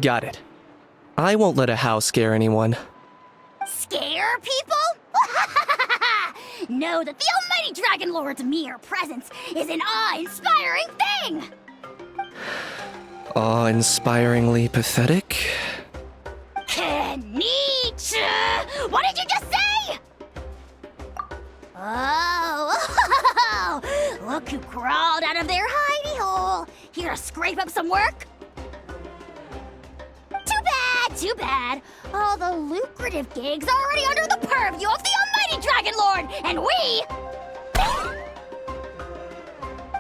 Got it. I won't let a house scare anyone. Scare people? Know that the almighty Dragon Lord's mere presence is an awe-inspiring thing! Awe-inspiringly pathetic? Nietzsche! What did you just say? Oh, look who crawled out of their hidey hole. Here to scrape up some work? Too bad. All the lucrative gigs are already under the purview of the almighty Dragon Lord, and we...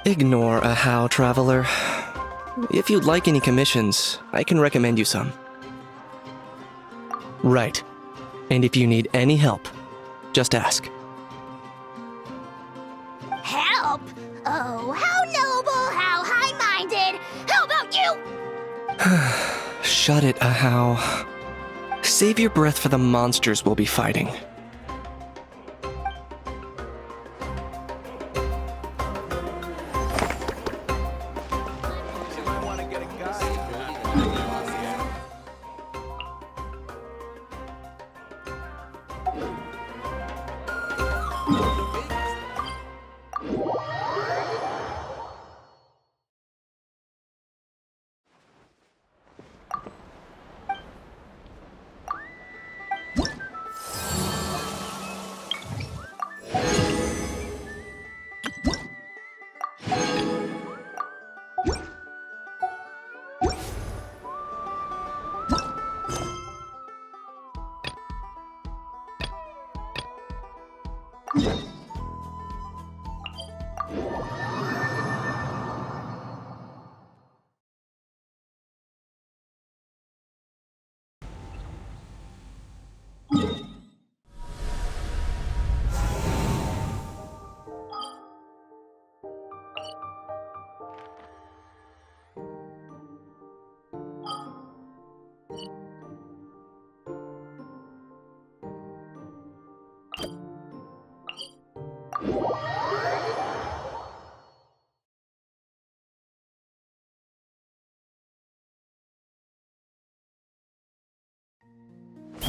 Ignore a how, traveler. If you'd like any commissions, I can recommend you some. Right. And if you need any help, just ask. Help? Oh, how noble, how high-minded. How about you? Shut it, Ahau. Save your breath for the monsters we'll be fighting.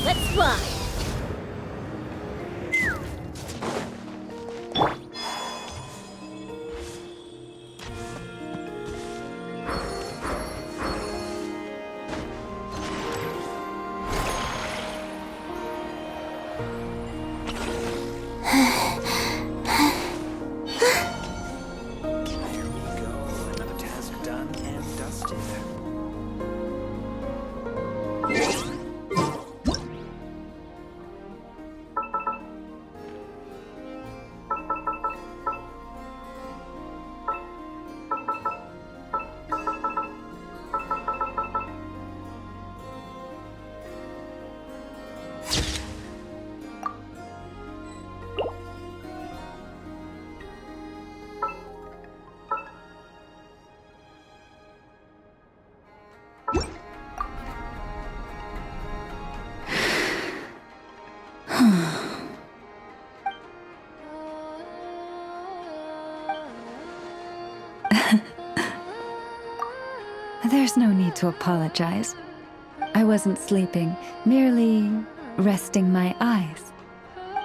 Let's fly. There's no need to apologize. I wasn't sleeping, merely resting my eyes.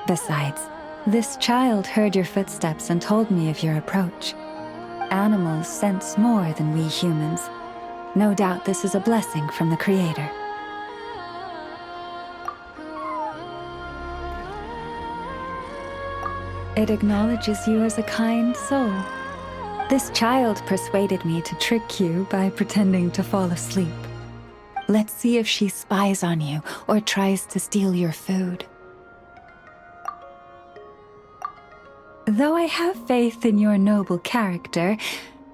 Besides, this child heard your footsteps and told me of your approach. Animals sense more than we humans. No doubt this is a blessing from the Creator. It acknowledges you as a kind soul. This child persuaded me to trick you by pretending to fall asleep. Let's see if she spies on you or tries to steal your food. Though I have faith in your noble character,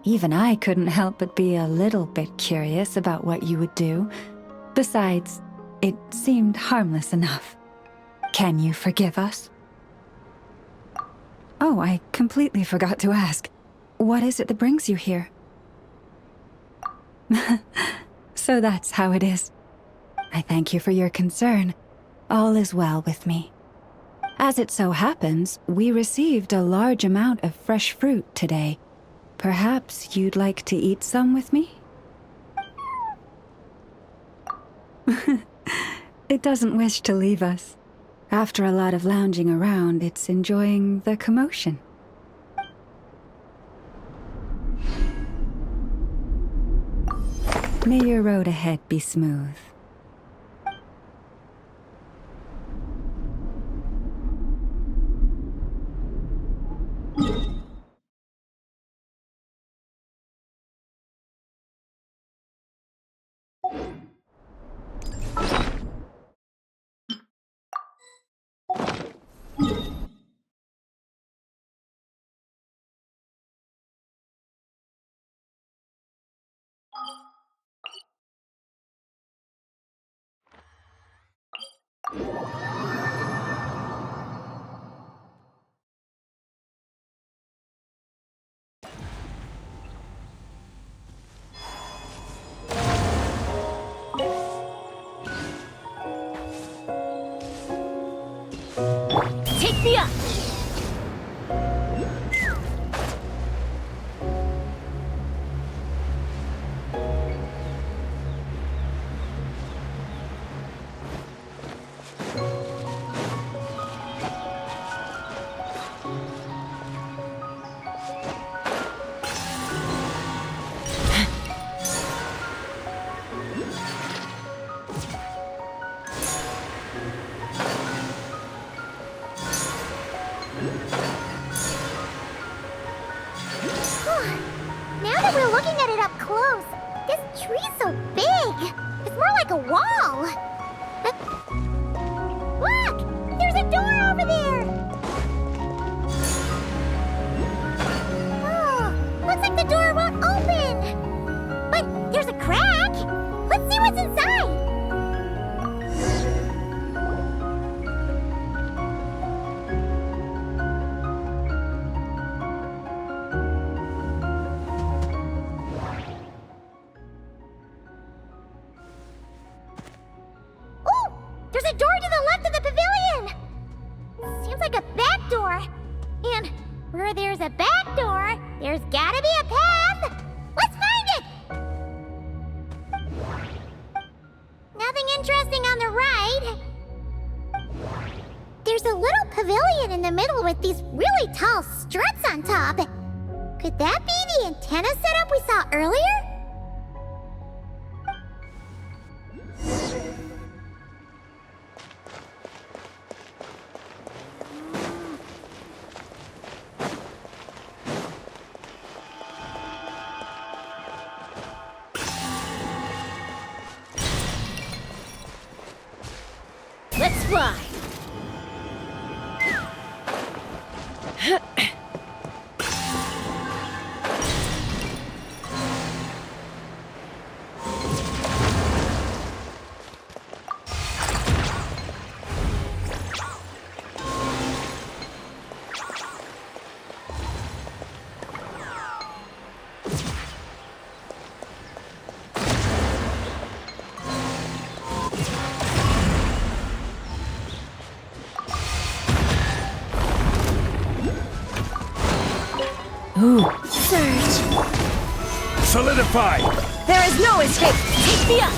even I couldn't help but be a little bit curious about what you would do. Besides, it seemed harmless enough. Can you forgive us? Oh, I completely forgot to ask. What is it that brings you here? So that's how it is. I thank you for your concern. All is well with me. As it so happens, we received a large amount of fresh fruit today. Perhaps you'd like to eat some with me? It doesn't wish to leave us. After a lot of lounging around, it's enjoying the commotion. May your road ahead be smooth. Take me up! Now that we're looking at it up close, this tree's so big. It's more like a wall. Look! There's a door over there! Oh, looks like the door won't open. But there's a crack. Let's see what's inside. There's a door to the left of the pavilion! Seems like a back door. And where there's a back door, there's gotta be a path! Let's find it! Nothing interesting on the right. There's a little pavilion in the middle with these really tall struts on top. Could that be the antenna setup we saw earlier? Let's fly! Ooh. Surge! Solidify! There is no escape! Take me up!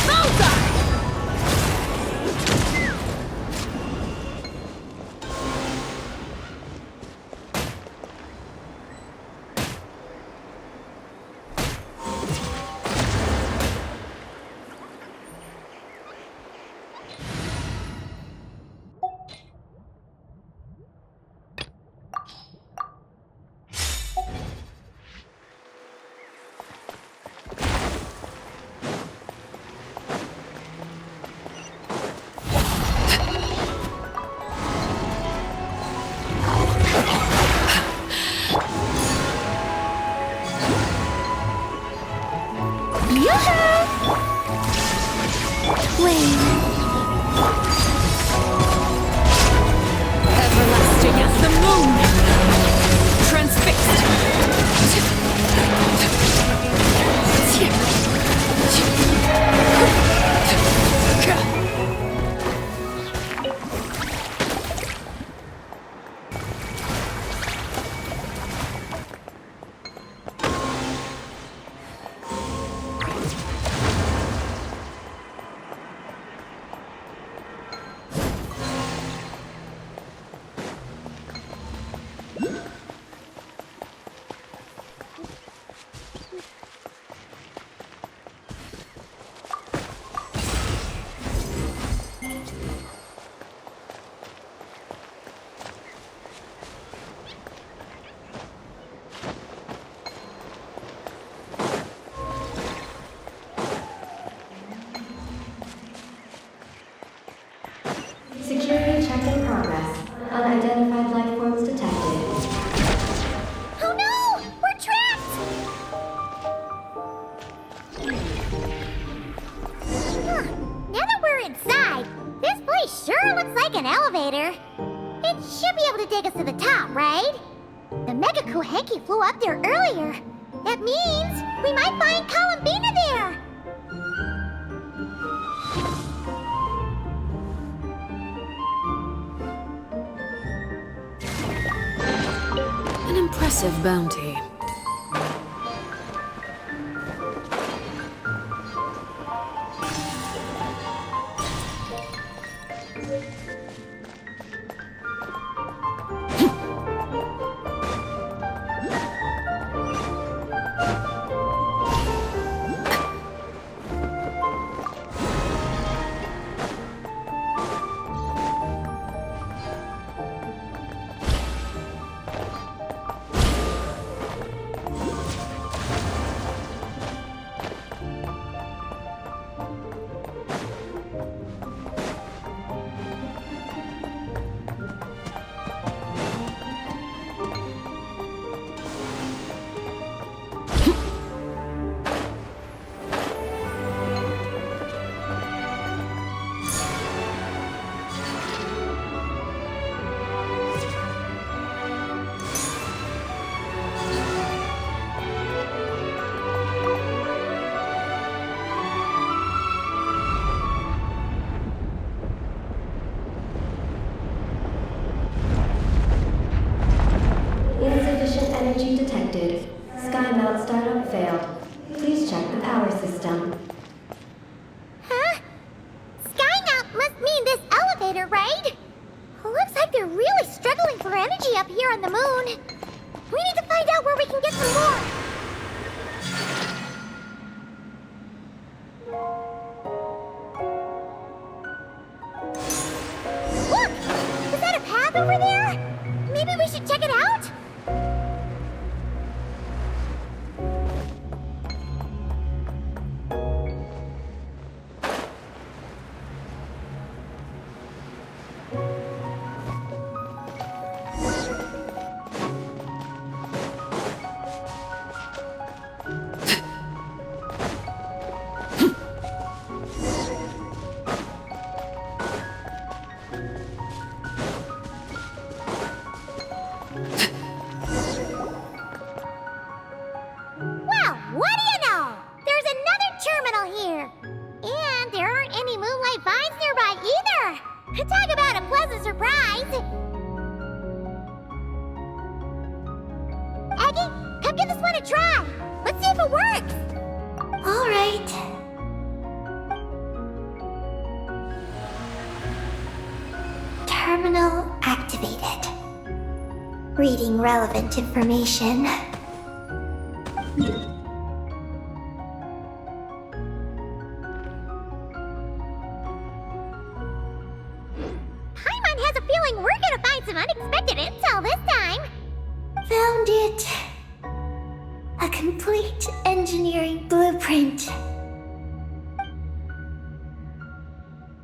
Bullseye! Security check in progress. Unidentified life forms detected. Oh no! We're trapped! Huh. Now that we're inside, this place sure looks like an elevator. It should be able to take us to the top, right? The Mega Kuhenki flew up there earlier. That means we might find Columbina there. An impressive bounty. Insufficient energy detected. Sky mount startup failed. Please check the power system. Huh? Skynaut must mean this elevator, right? Looks like they're really struggling for energy up here on the moon. We need to find out where we can get some more. Look! Is that a path over there? Maybe we should check it out? Well, what do you know? There's another terminal here. And there aren't any moonlight vines nearby either. Talk about a pleasant surprise. Aggie, come give this one a try. Let's see if it works. All right. Terminal activated. Reading relevant information. Paimon has a feeling we're gonna find some unexpected intel this time. Found it. A complete engineering blueprint.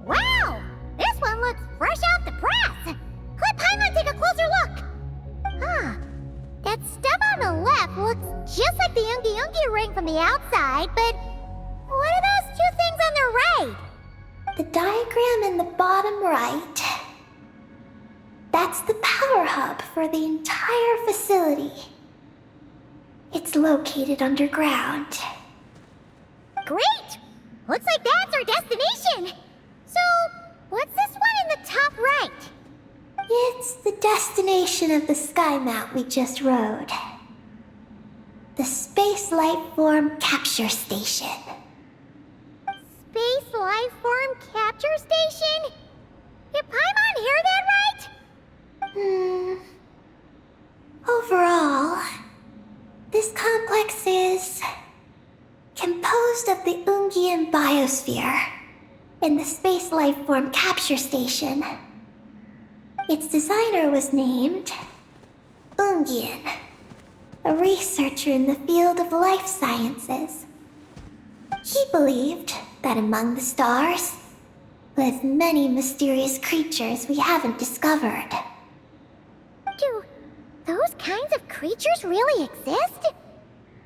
Wow! This one looks fresh off the press. Let Paimon take a closer look. Huh. That stuff on the left looks just like the Ungi Ungi ring from the outside, but what are those two things on the right? The diagram in the bottom right. That's the power hub for the entire facility. It's located underground. Great! Looks like that's our destination. So, what's this one in the top right? It's the destination of the sky mount we just rode. The Space Life Form Capture Station. Space Life Form Capture Station? Did Paimon hear that right? Ungian biosphere in the Space Life Form Capture Station. Its designer was named Ungian, a researcher in the field of life sciences. He believed that among the stars lived many mysterious creatures we haven't discovered. Do those kinds of creatures really exist?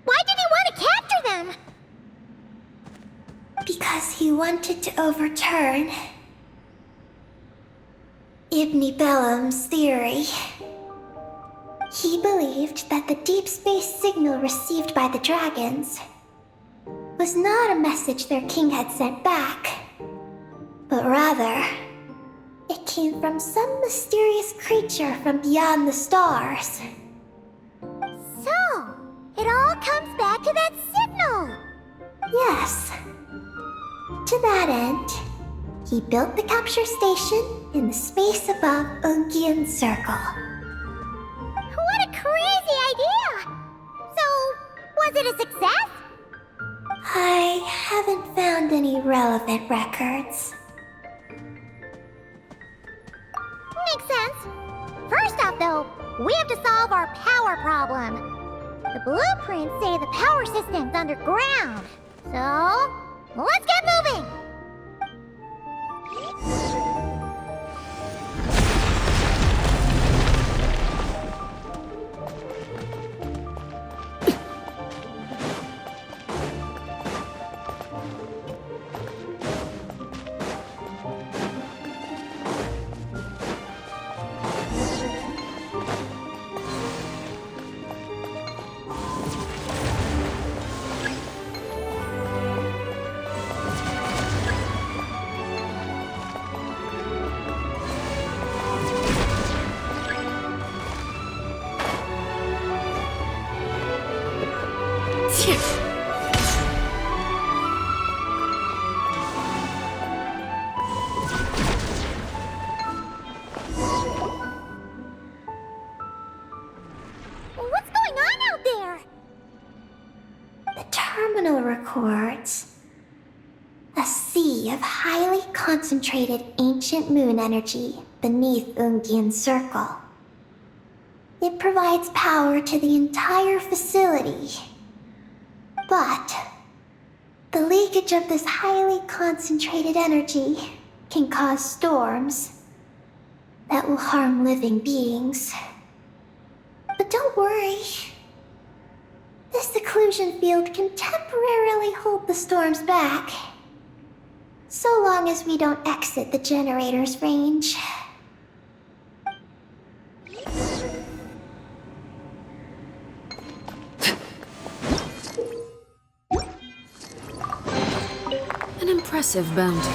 Why did he want to capture them? Because he wanted to overturn Ibn Bellum's theory. He believed that the deep space signal received by the dragons was not a message their king had sent back, but rather, it came from some mysterious creature from beyond the stars. So, it all comes back to that signal! Yes. To that end, he built the capture station in the space above Ungian Circle. What a crazy idea! So, was it a success? I haven't found any relevant records. Makes sense. First off, though, we have to solve our power problem. The blueprints say the power system's underground. So, let's get moving! What's going on out there? The terminal records a sea of highly concentrated ancient moon energy beneath Ungian Circle. It provides power to the entire facility. But the leakage of this highly concentrated energy can cause storms that will harm living beings. But don't worry. This seclusion field can temporarily hold the storms back, so long as we don't exit the generator's range. An impressive bounty.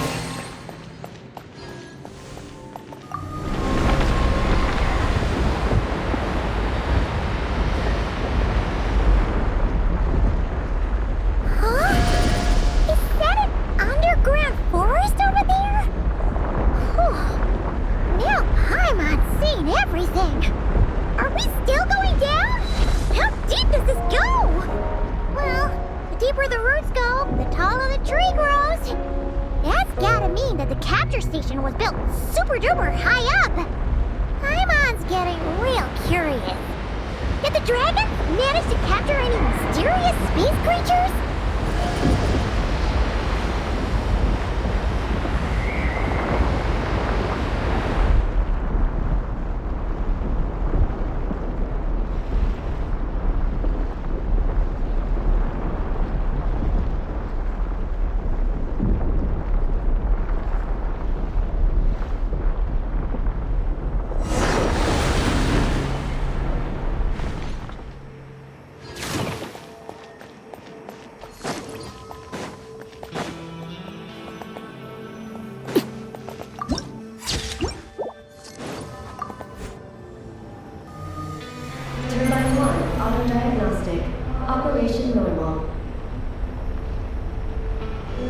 Diagnostic. Operation normal.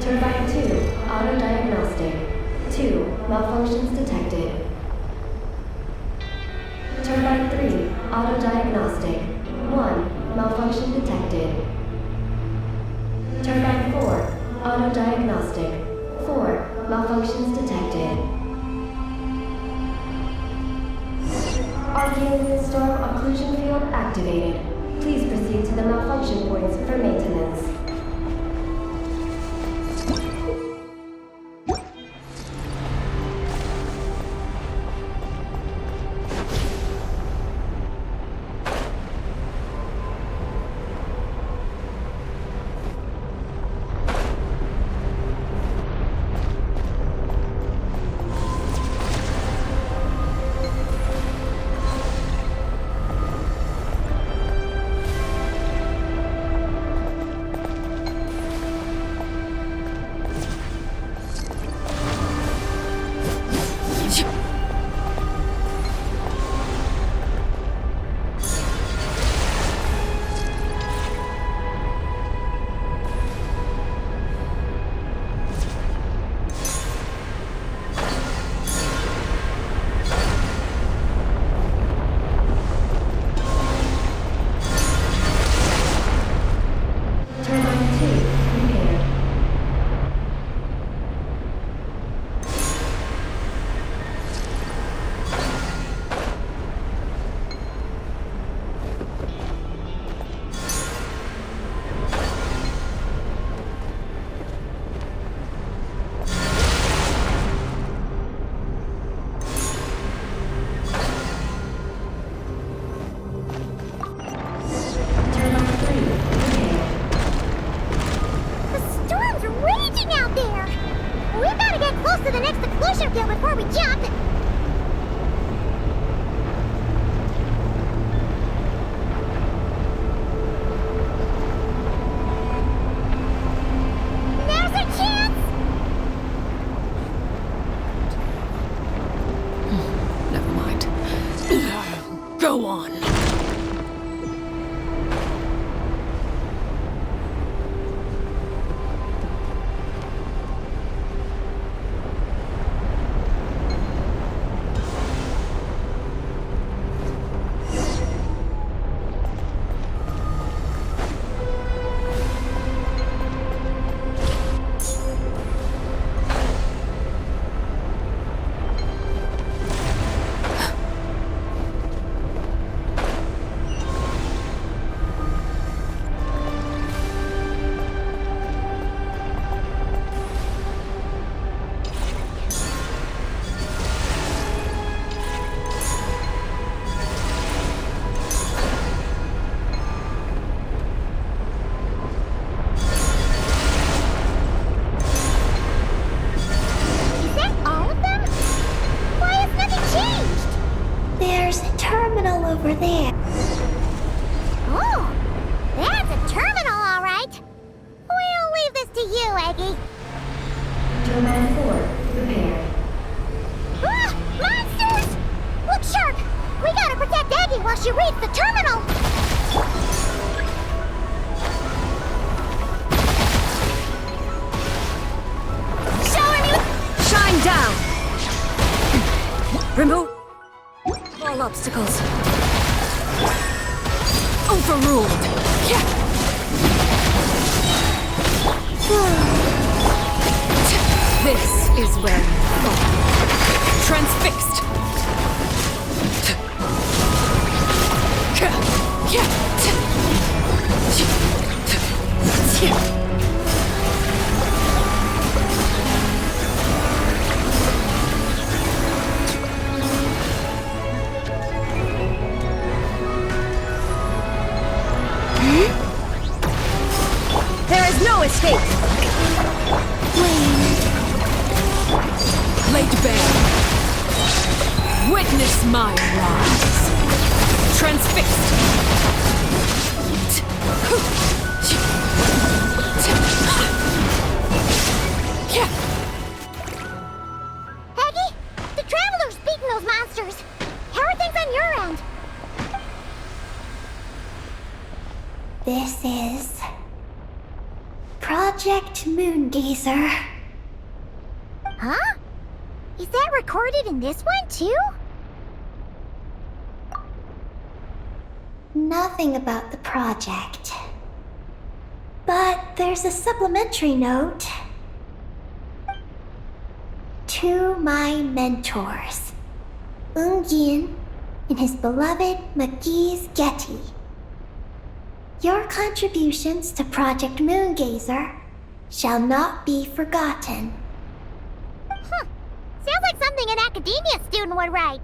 Turbine 2, auto-diagnostic. 2, malfunctions detected. Turbine 3, auto-diagnostic. 1, malfunction detected. Turbine 4, Auto diagnostic. 4. Malfunctions detected. Arcane storm occlusion field activated. Please proceed to the malfunction points for maintenance. Before we jump! Now's our chance! Never mind. Go on. Over there. Oh, that's a terminal, all right. We'll leave this to you, Eggy. Turbine 4, prepared. Ah! Monsters! Look sharp! We gotta protect Eggy while she reads the terminal! Showing you! Shine down! Remove all obstacles. Overruled. This is where you fall. Transfixed. There is no escape! Laid bare. Witness my rise. Transfixed. Peggy, the Traveler's beaten those monsters. How are things on your end? This is Project Moongazer. Huh? Is that recorded in this one, too? Nothing about the project. But there's a supplementary note. To my mentors, Ungin and his beloved McGee's Getty. Your contributions to Project Moongazer shall not be forgotten. Sounds like something an academia student would write.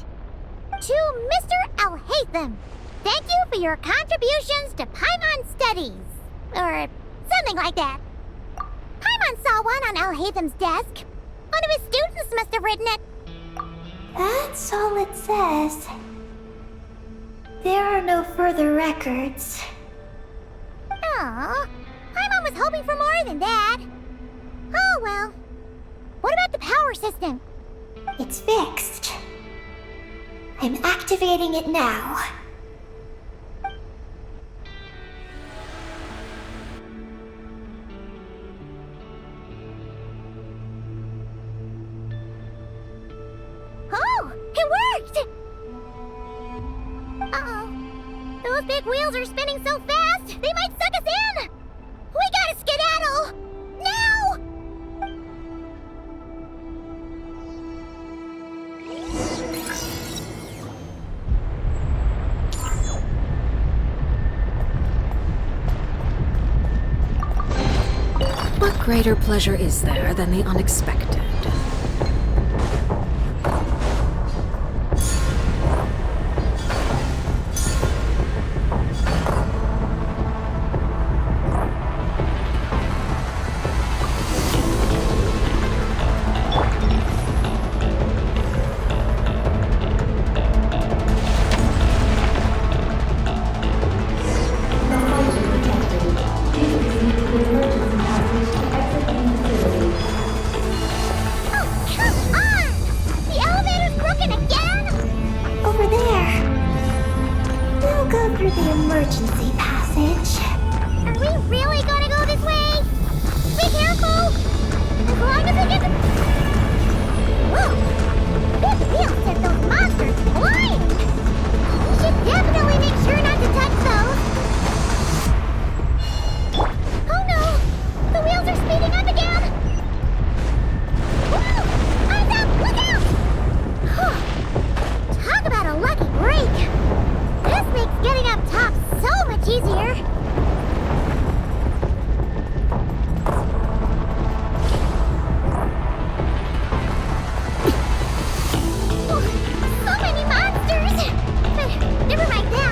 To Mr. Alhaitham, thank you for your contributions to Paimon Studies. Or something like that. Paimon saw one on Alhaitham's desk. One of his students must have written it. That's all it says. There are no further records. Aw, Paimon was hoping for more than that. Oh well. What about the power system? It's fixed. I'm activating it now. Oh, it worked! Uh-oh. Those big wheels are spinning so fast, they might suck us in! We gotta skedaddle! Now! What greater pleasure is there than the unexpected? The emergency passage. Are we really gonna go this way? Be careful! As long as we get to... Whoa! This wheel set those monsters flying! We should definitely make sure not to touch those. Oh no! The wheels are speeding up again! Whoa! Eyes up! Look out! Talk about a lucky break! This makes getting up top so much easier. So many monsters! But never mind that.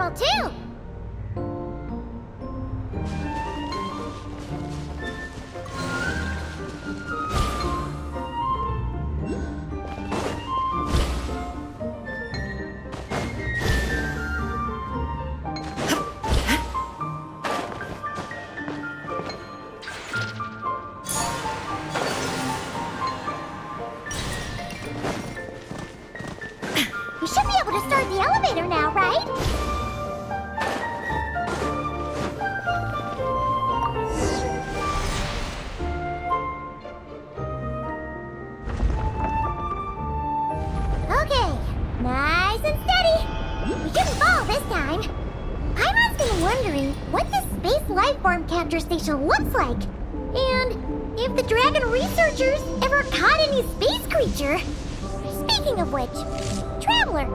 well, too. We should be able to start the elevator now, right? Okay, nice and steady. We shouldn't fall this time. Paimon's been wondering what this space life form capture station looks like. And if the dragon researchers ever caught any space creature. Speaking of which, Traveler,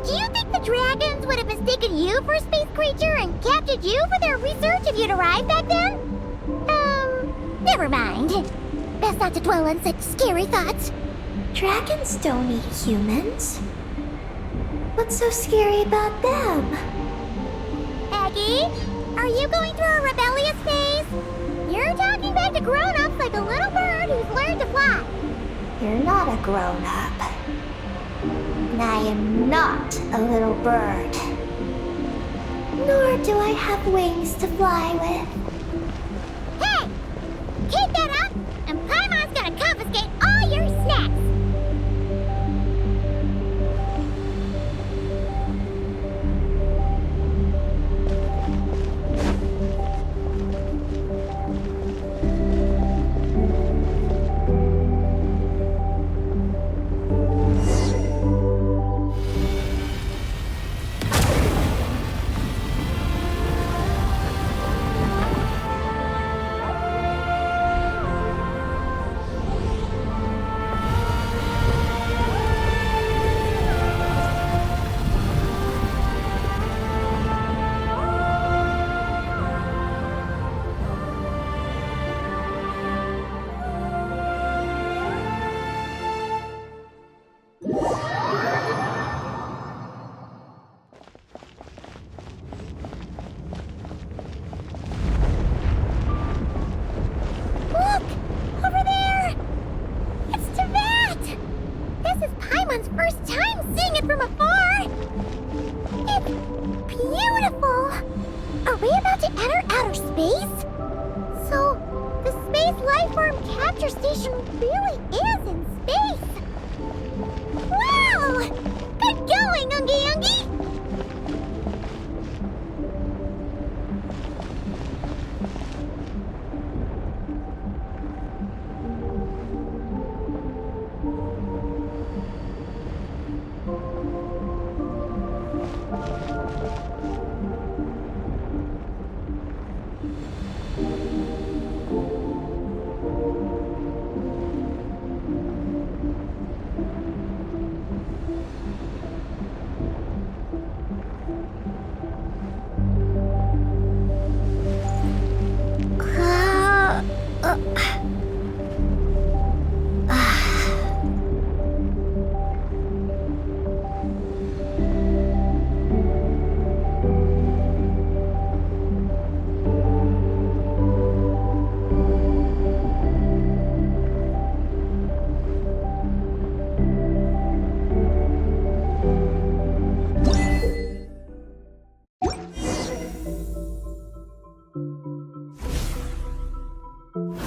do you think the dragons would have mistaken you for a space creature and captured you for their research if you'd arrived back then? Never mind. Best not to dwell on such scary thoughts. Dragons don't eat humans. What's so scary about them? Aggie, are you going through a rebellious phase? You're talking back to grown-ups like a little bird who's learned to fly. You're not a grown-up. And I am not a little bird. Nor do I have wings to fly with. Hey! Keep that up, and Paimon's gonna confiscate all your snacks! Look! Over there! It's Tibet! This is Paimon's first time seeing it from afar! It's beautiful! Are we about to enter outer space? So, the space lifeform capture station really is in space! Wow! Good going, Ungi Ungi!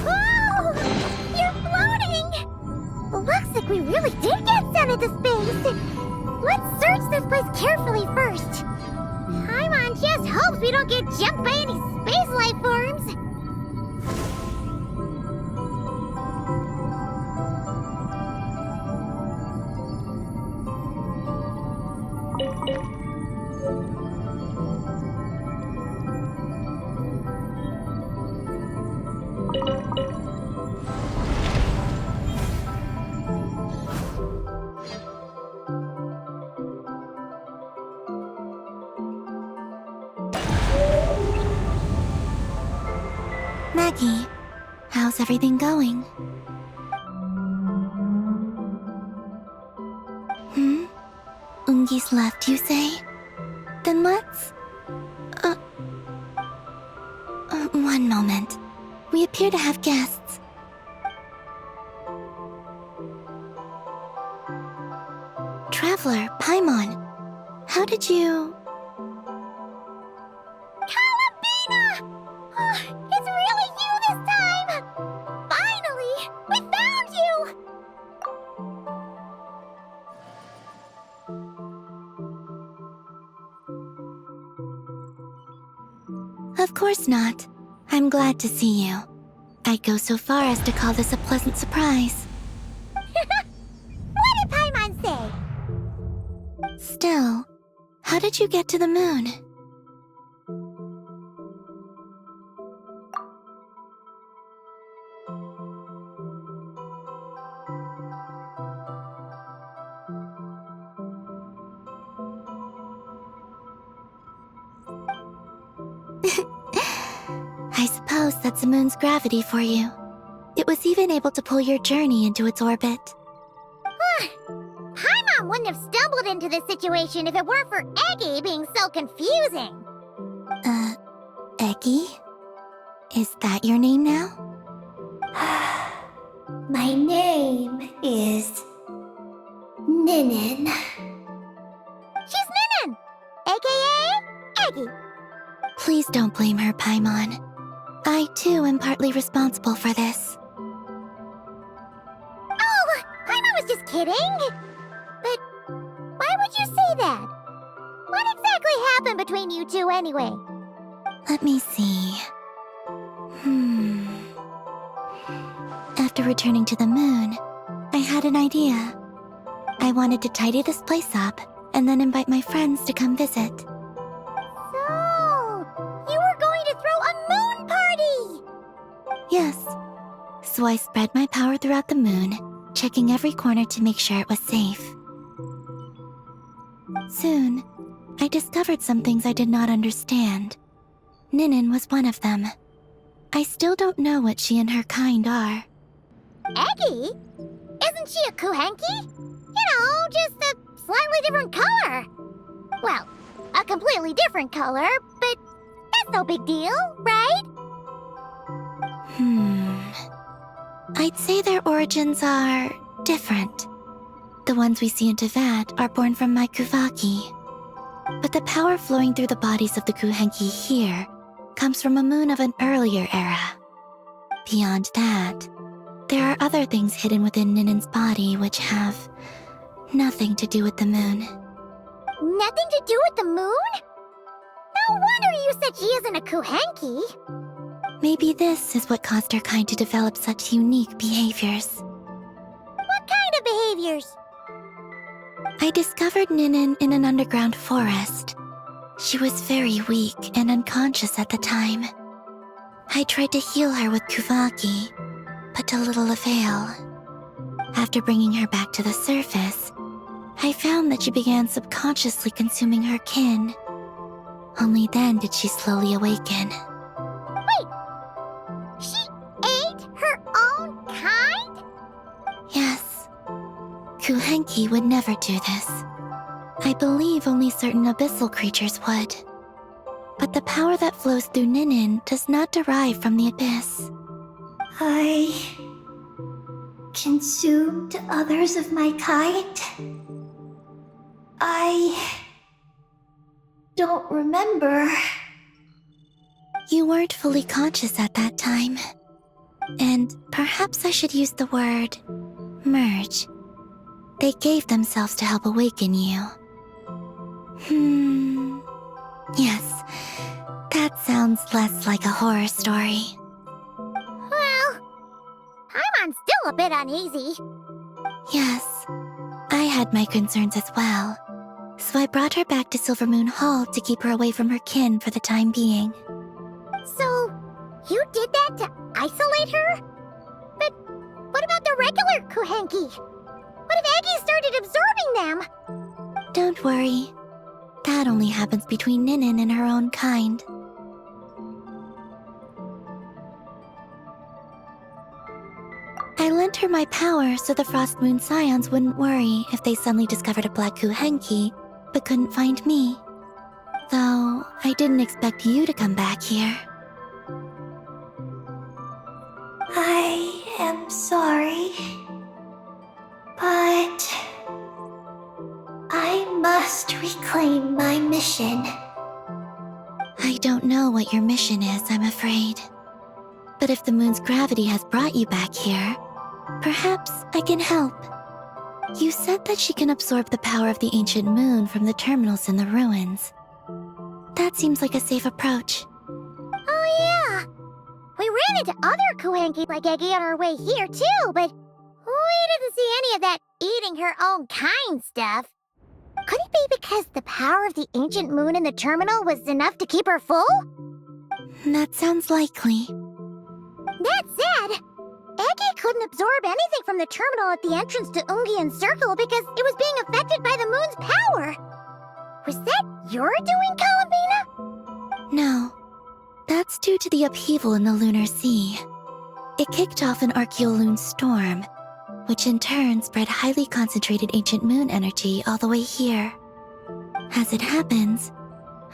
Whoa! You're floating! Looks like we really did get sent into space! Let's search this place carefully first. Paimon just hopes we don't get jumped by any space life forms. Maggie, how's everything going? Ungi's left, you say? Then let's One moment. We appear to have guests. Traveler, Paimon, how did you... Calabina! Oh, it's really you this time! Finally! We found you! Of course not. I'm glad to see you. I'd go so far as to call this a pleasant surprise. What did Paimon say? Still, how did you get to the moon? I suppose that's the moon's gravity for you. It was even able to pull your journey into its orbit. Paimon wouldn't have stumbled into this situation if it weren't for Eggy being so confusing. Eggy? Is that your name now? My name is Ninin. She's Ninin, aka Eggy. Please don't blame her, Paimon. I, too, am partly responsible for this. Oh, Paimon was just kidding. But why would you say that? What exactly happened between you two, anyway? Let me see. After returning to the moon, I had an idea. I wanted to tidy this place up and then invite my friends to come visit. So, you were going to throw a moon party! Yes. So I spread my power throughout the moon, checking every corner to make sure it was safe. Soon, I discovered some things I did not understand. Ninin was one of them. I still don't know what she and her kind are. Eggy? Isn't she a Kuhenki? You know, just a slightly different color. Well, a completely different color, but that's no big deal, right? I'd say their origins are different. The ones we see in Teyvat are born from my Kuvaki. But the power flowing through the bodies of the Kuhenki here comes from a moon of an earlier era. Beyond that, there are other things hidden within Ninin's body which have nothing to do with the moon. Nothing to do with the moon? No wonder you said she isn't a Kuhenki. Maybe this is what caused her kind to develop such unique behaviors. What kind of behaviors? I discovered Ninin in an underground forest. She was very weak and unconscious at the time. I tried to heal her with Kuvaki, but to little avail. After bringing her back to the surface, I found that she began subconsciously consuming her kin. Only then did she slowly awaken. Wait! She ate her own kind? Yes. Kuhenki would never do this. I believe only certain abyssal creatures would. But the power that flows through Ninin does not derive from the abyss. I consumed others of my kind? I don't remember. You weren't fully conscious at that time. And perhaps I should use the word merge. They gave themselves to help awaken you. Yes, that sounds less like a horror story. Well, Paimon's still a bit uneasy. Yes, I had my concerns as well. So I brought her back to Silvermoon Hall to keep her away from her kin for the time being. So, you did that to isolate her? But what about the regular Kuhenki? What if Eggy started absorbing them? Don't worry. That only happens between Ninin and her own kind. I lent her my power so the Frost Moon Scions wouldn't worry if they suddenly discovered a black Kuhenki, but couldn't find me. Though, I didn't expect you to come back here. I am sorry, but I must reclaim my mission. I don't know what your mission is, I'm afraid. But if the moon's gravity has brought you back here, perhaps I can help. You said that she can absorb the power of the ancient moon from the terminals in the ruins. That seems like a safe approach. Oh yeah! We ran into other Kuhenki like Eggy on our way here too, but we didn't see any of that eating her own kind stuff. Could it be because the power of the ancient moon in the terminal was enough to keep her full? That sounds likely. That said, Eggy couldn't absorb anything from the terminal at the entrance to Ungian Circle because it was being affected by the moon's power. Was that your doing, Columbina? No. That's due to the upheaval in the lunar sea. It kicked off an Archeoloon storm, which in turn spread highly concentrated ancient moon energy all the way here. As it happens,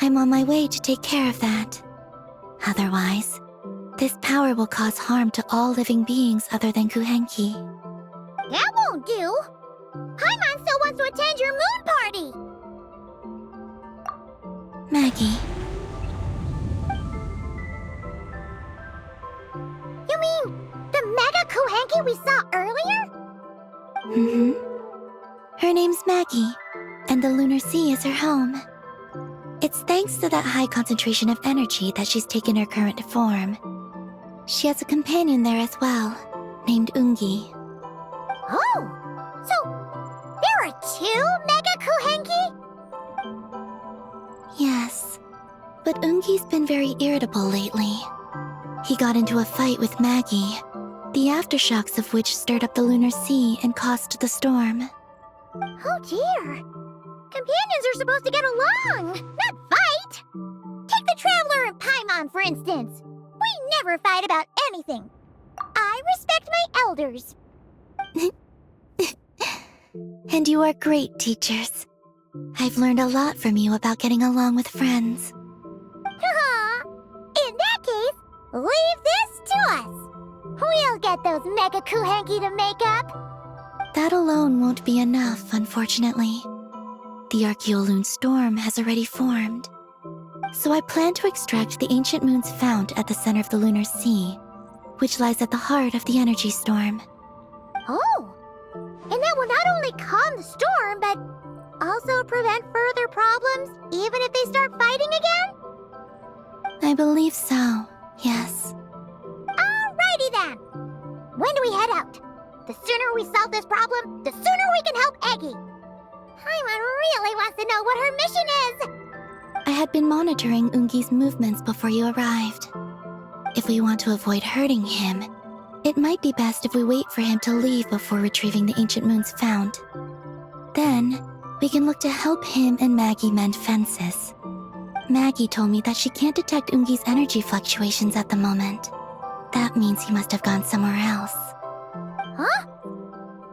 I'm on my way to take care of that. Otherwise, this power will cause harm to all living beings other than Kuhenki. That won't do! Paimon still wants to attend your moon party! Maggie. You mean the Mega Kuhenki we saw earlier? Mm-hmm. Her name's Maggie, and the Lunar Sea is her home. It's thanks to that high concentration of energy that she's taken her current form. She has a companion there as well, named Ungi. Oh! So, there are 2 Mega Kuhenki? Yes, but Ungi's been very irritable lately. He got into a fight with Maggie, the aftershocks of which stirred up the lunar sea and caused the storm. Oh dear! Companions are supposed to get along, not fight! Take the Traveler and Paimon, for instance. We never fight about anything. I respect my elders. And you are great teachers. I've learned a lot from you about getting along with friends. In that case, leave this to us. We'll get those Mega Kuhenki to make up. That alone won't be enough, unfortunately. The Archeoloon storm has already formed. So I plan to extract the ancient moon's fount at the center of the lunar sea, which lies at the heart of the energy storm. Oh! And that will not only calm the storm, but also prevent further problems, even if they start fighting again? I believe so, yes. Alrighty then! When do we head out? The sooner we solve this problem, the sooner we can help Eggy. Paimon really wants to know what her mission is! I had been monitoring Ungi's movements before you arrived. If we want to avoid hurting him, it might be best if we wait for him to leave before retrieving the ancient moon's fount. Then, we can look to help him and Maggie mend fences. Maggie told me that she can't detect Ungi's energy fluctuations at the moment. That means he must have gone somewhere else. Huh?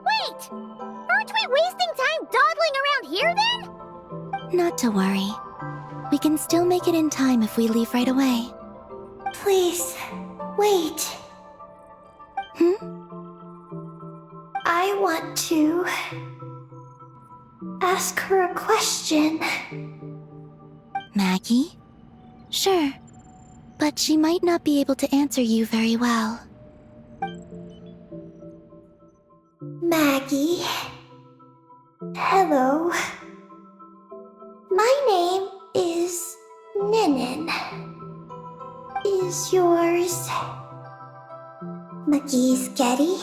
Wait! Aren't we wasting time dawdling around here then? Not to worry. We can still make it in time if we leave right away. Please, wait. I want to ask her a question. Maggie? Sure, but she might not be able to answer you very well. Maggie. Hello. My name is Ninin. Is yours McGee's Getty?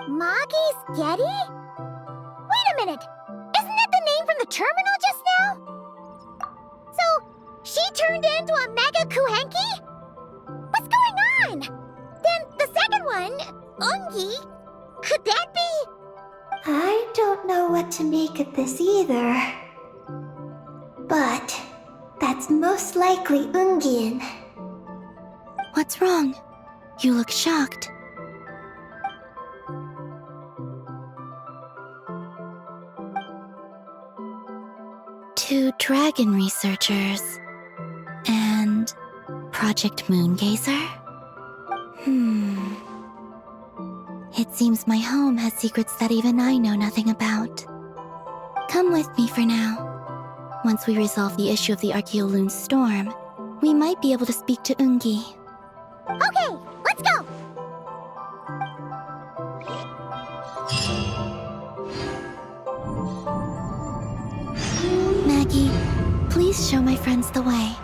Maggie's Getty? Wait a minute! Isn't that the name from the terminal just now? So, she turned into a Mega Kuhenki? What's going on? Then the second one, Ungi, could that be? I don't know what to make of this either. But that's most likely Ungian. What's wrong? You look shocked. Two dragon researchers and Project Moongazer? It seems my home has secrets that even I know nothing about. Come with me for now. Once we resolve the issue of the Archeoloon storm, we might be able to speak to Ungi. Okay, let's go! Maggie, please show my friends the way.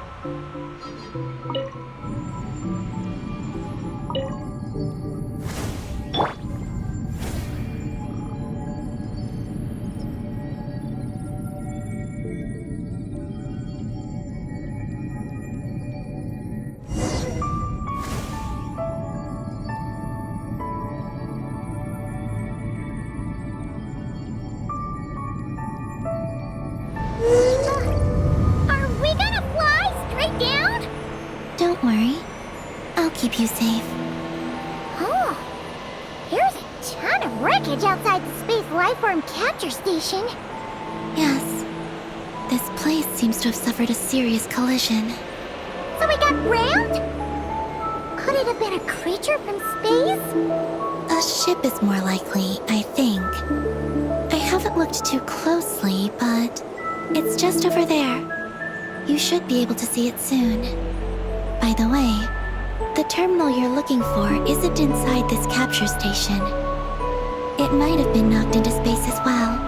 Are we gonna fly straight down? Don't worry. I'll keep you safe. Oh, here's a ton of wreckage outside the Space Lifeform Capture Station. Yes. This place seems to have suffered a serious collision. So we got rammed? Could it have been a creature from space? A ship is more likely, I think. I haven't looked too closely, but it's just over there. You should be able to see it soon. By the way, the terminal you're looking for isn't inside this capture station. It might have been knocked into space as well.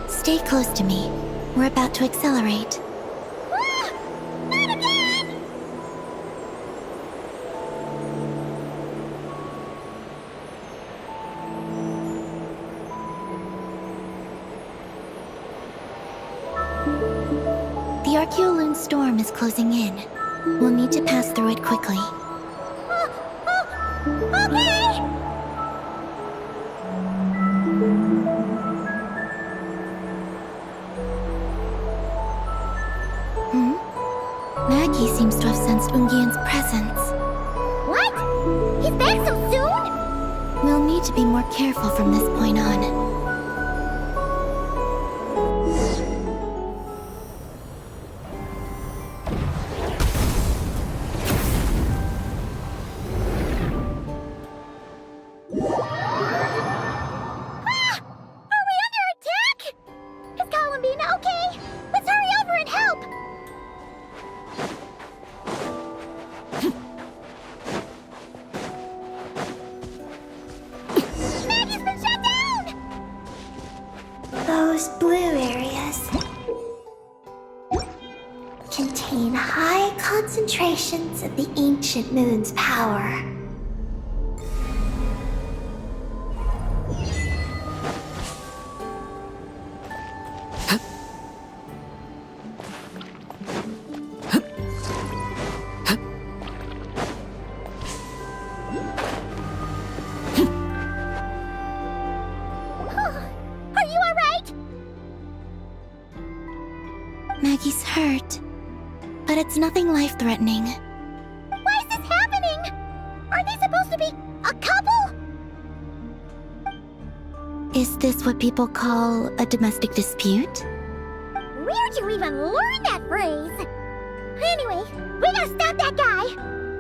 Stay close to me. We're about to accelerate. Not again! The Archeoloon storm is closing in. We'll need to pass through it quickly. Okay! Maggie seems to have sensed Ungian's presence. What? He's back so soon? We'll need to be more careful from this point on. Are we under attack? Is Columbina okay? Let's hurry over and help! Those blue areas contain high concentrations of the ancient moon's power. Maggie's hurt, but it's nothing life-threatening. Why is this happening? Are they supposed to be a couple? Is this what people call a domestic dispute? Where'd you even learn that phrase? Anyway, we gotta stop that guy.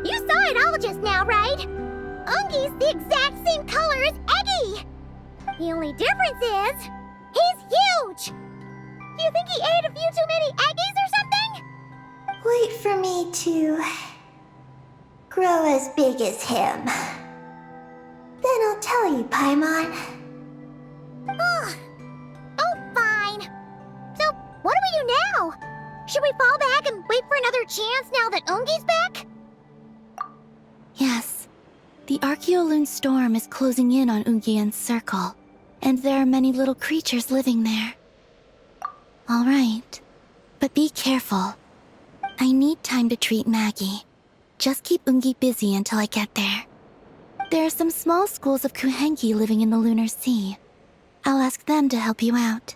You saw it all just now, right? Ungi's the exact same color as Eggy. The only difference is, he's huge. Do you think he ate a few too many eggies or something? Wait for me to grow as big as him. Then I'll tell you, Paimon. Oh, fine. So, what do we do now? Should we fall back and wait for another chance now that Ungi's back? Yes, The Archeoloon storm is closing in on Ungian's circle, and there are many little creatures living there. All right, but be careful. I need time to treat Maggie. Just keep Ungi busy until I get there. There are some small schools of Kuhenki living in the Lunar Sea. I'll ask them to help you out.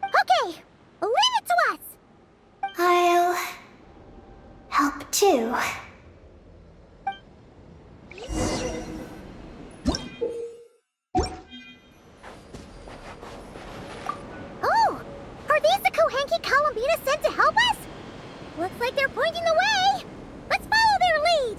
Okay, leave it to us! I'll help too. Oh! Are these the Kohenki Columbina sent to help us? Looks like they're pointing the way! Let's follow their lead!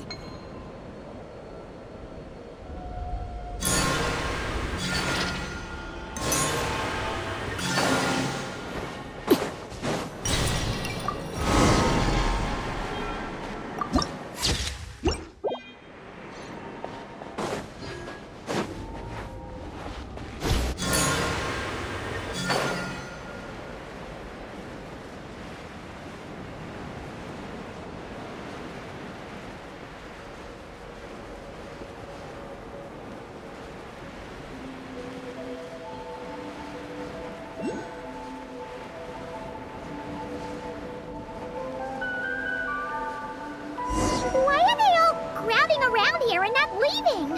Why are they all crowding around here and not leaving?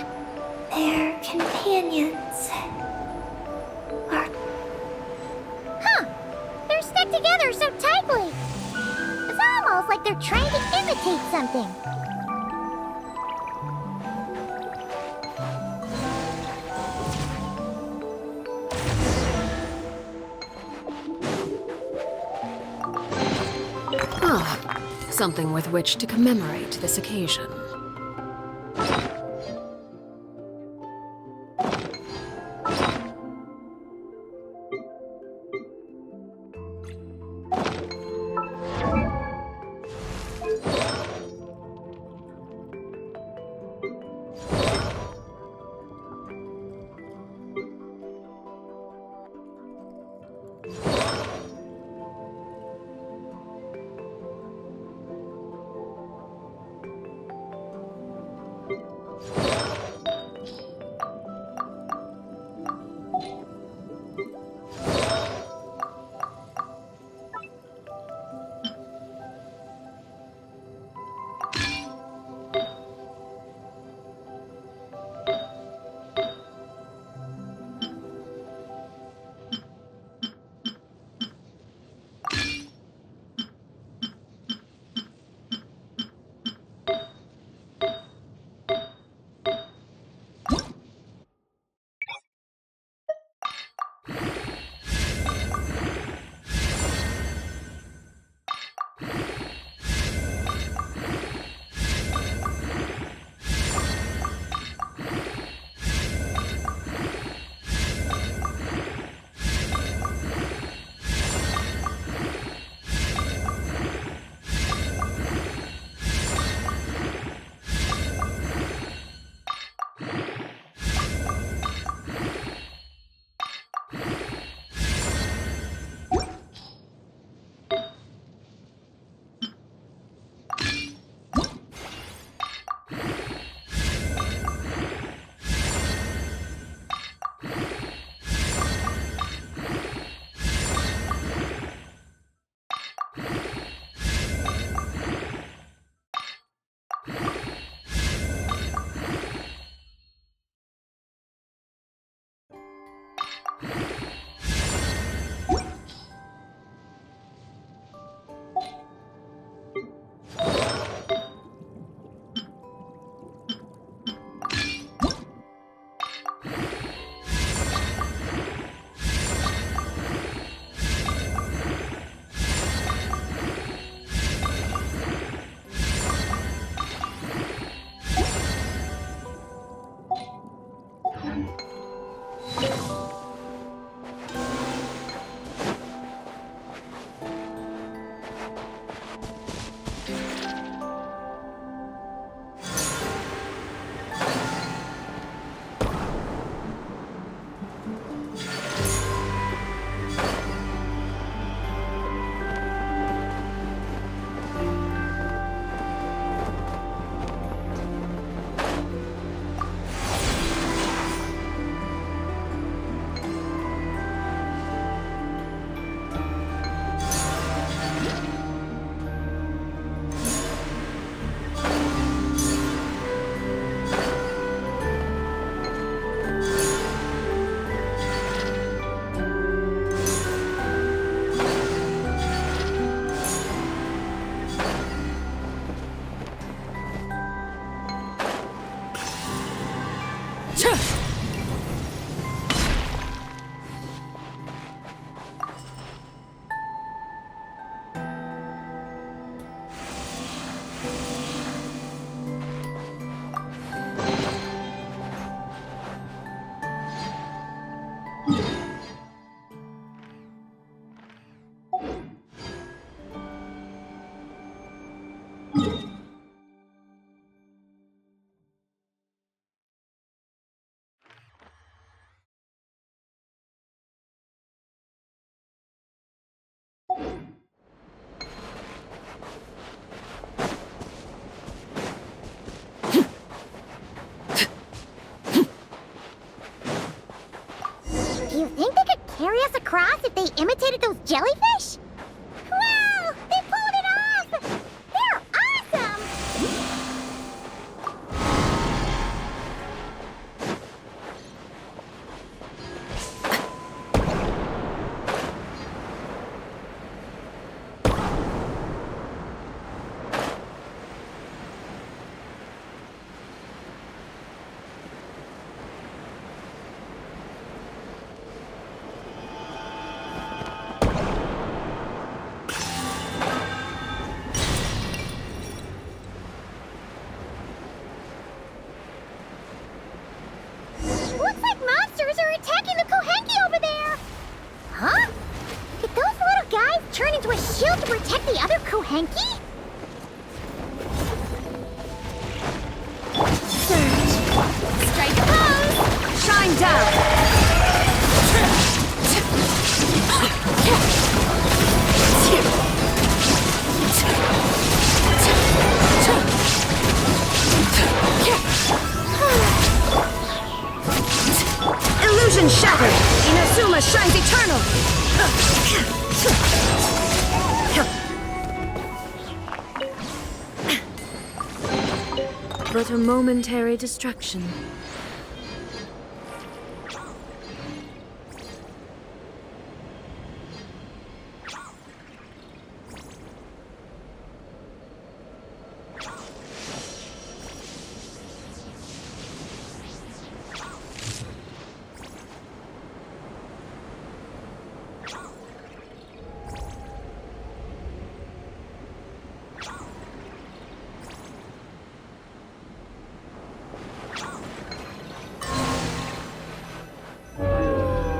Their companions are Huh! They're stuck together so tightly! It's almost like they're trying to imitate something. Ah, something with which to commemorate this occasion. Do you think they could carry us across if they imitated those jellyfish? Wow! They pulled it off! They're awesome! Looks like monsters are attacking the Kohenki over there! Huh? Did those little guys turn into a shield to protect the other Kohenki? Surge. Strike a pose. Shine down. Illusion shattered. Inazuma shines eternal. But a momentary distraction.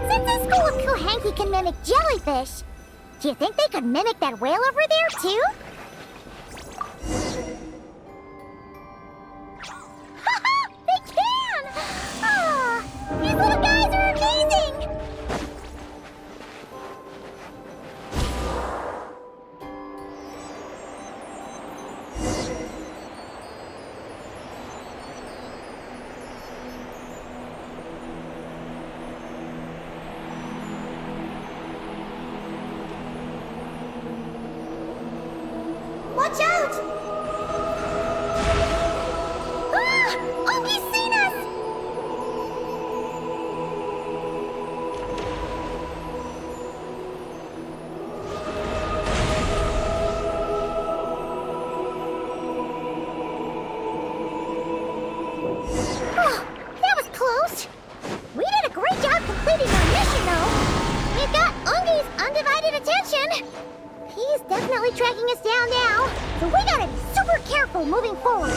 Since this school of Kohenki can mimic jellyfish, do you think they could mimic that whale over there, too? Haha! They can! Ah, these little guys are amazing! Watch out! Ah! Ogi's seen us! Oh, that was close. We did a great job completing our mission, though. We've got Ungi's undivided attention. He's definitely tracking us down now, so we gotta be super careful moving forward.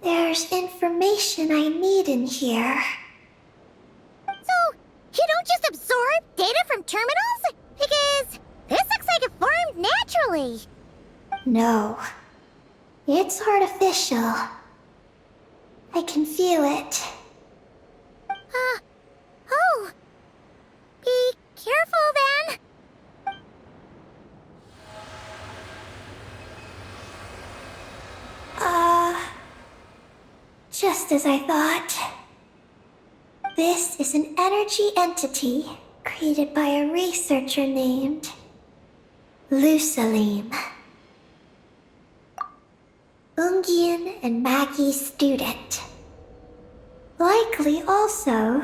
There's information I need in here. So, you don't just absorb data from terminals? Because this looks like it formed naturally. No. It's artificial. I can feel it. Oh. Be careful then. Just as I thought. This is an energy entity created by a researcher named Lusalim. Ungian and Maggie's student. Likely also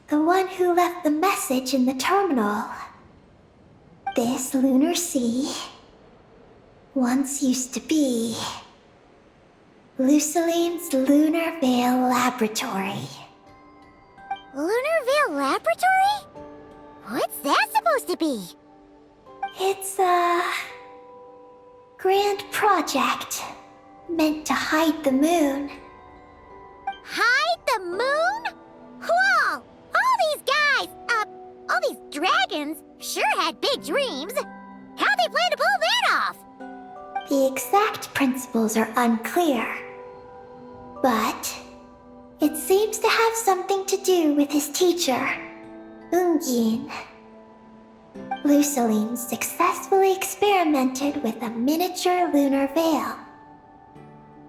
the one who left the message in the terminal. This lunar sea once used to be Lusalim's Lunar Veil Laboratory. Lunar Veil Laboratory? What's that supposed to be? It's a grand project meant to hide the moon. Hide the moon? Whoa! All these guys, all these dragons sure had big dreams. How'd they plan to pull that off? The exact principles are unclear, but it seems to have something to do with his teacher, Ungin. Lusalim successfully experimented with a miniature lunar veil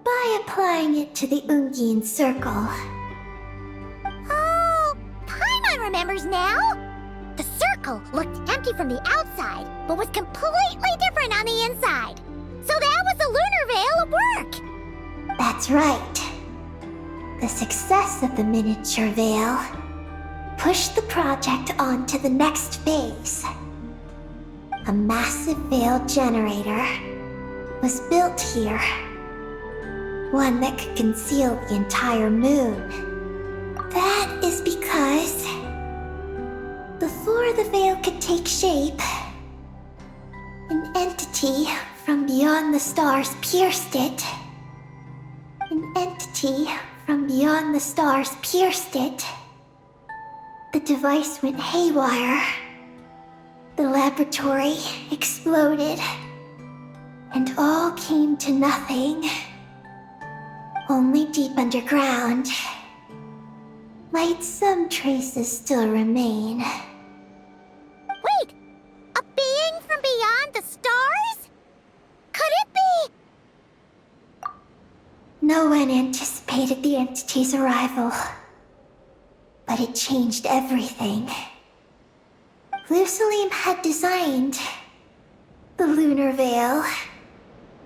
by applying it to the Ungin circle. Oh, Paimon remembers now. The circle looked empty from the outside, but was completely different on the inside. So that was the lunar veil at work. That's right. The success of the miniature veil pushed the project on to the next phase. A massive veil generator was built here. One that could conceal the entire moon. That is because before the veil could take shape, an entity from beyond the stars pierced it. An entity from beyond the stars pierced it. The device went haywire. The laboratory exploded. And all came to nothing. Only deep underground might some traces still remain. Wait, a being from beyond the stars? Could it be? No one anticipated the entity's arrival, but it changed everything. Lusalim had designed the lunar veil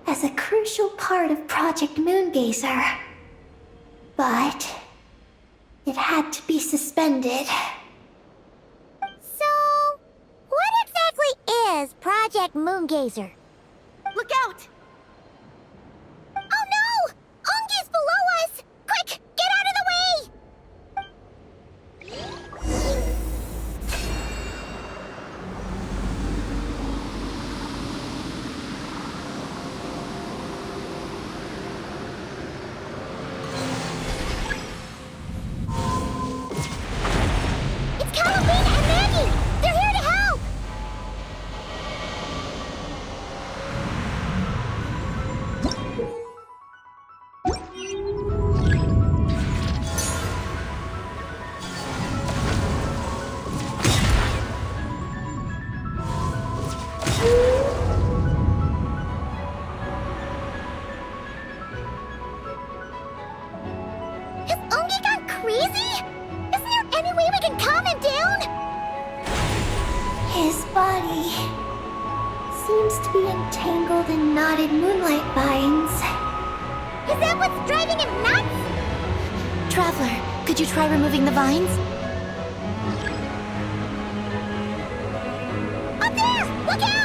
as a crucial part of Project Moongazer, but it had to be suspended. So, what exactly is Project Moongazer? Look out! Oh no! Ungi's below us! Quick, get out of the way! It's Halloween and Maggie! They're here to help! Has Ungi gone crazy? Isn't there any way we can calm him down? His body seems to be entangled in knotted moonlight vines. Is that what's driving him nuts? Traveler, could you try removing the vines? Up there! Look out!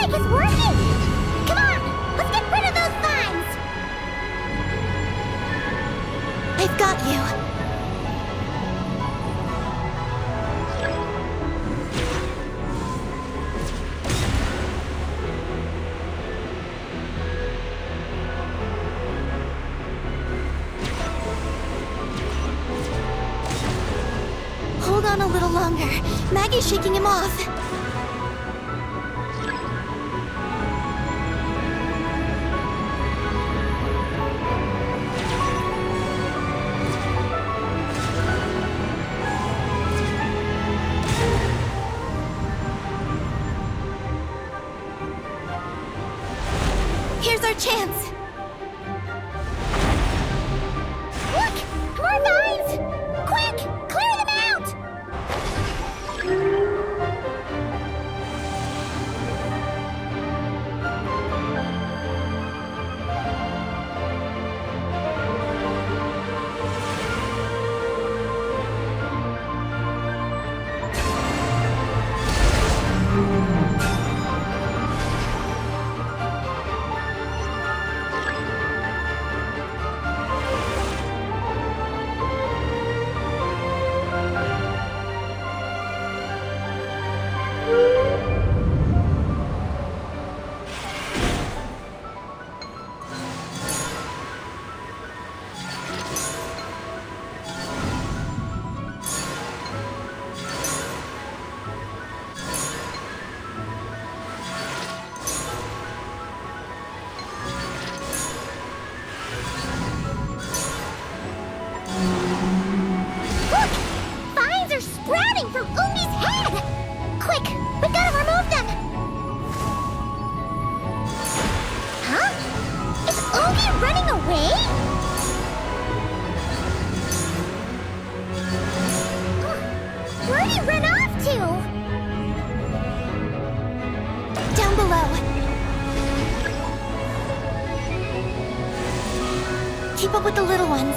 like it's working! Come on, let's get rid of those vines! I've got you. Hold on a little longer. Maggie's shaking him off. Here's our chance. Look! More vines! Quick! Clear them out! Look! Vines are sprouting from Ungi's head! Quick! We gotta remove them! Huh? Is Ungi running away? Where'd he run off to? Down below. Keep up with the little ones.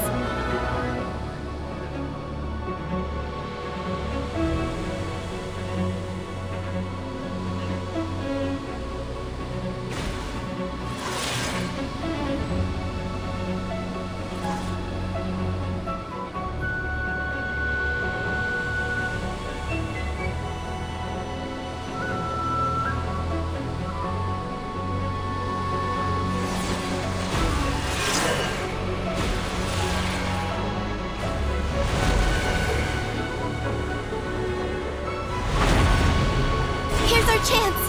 Here's our chance.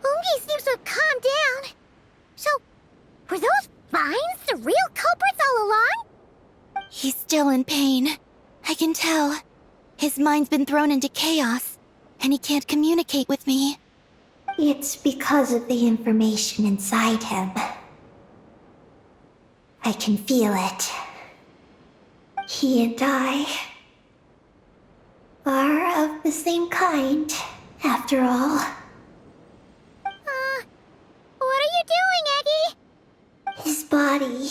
Ungi seems to have calmed down. So, were those vines the real culprits all along? He's still in pain. I can tell. His mind's been thrown into chaos, and he can't communicate with me. It's because of the information inside him. I can feel it. He and I are of the same kind, after all. What are you doing, Eggy? His body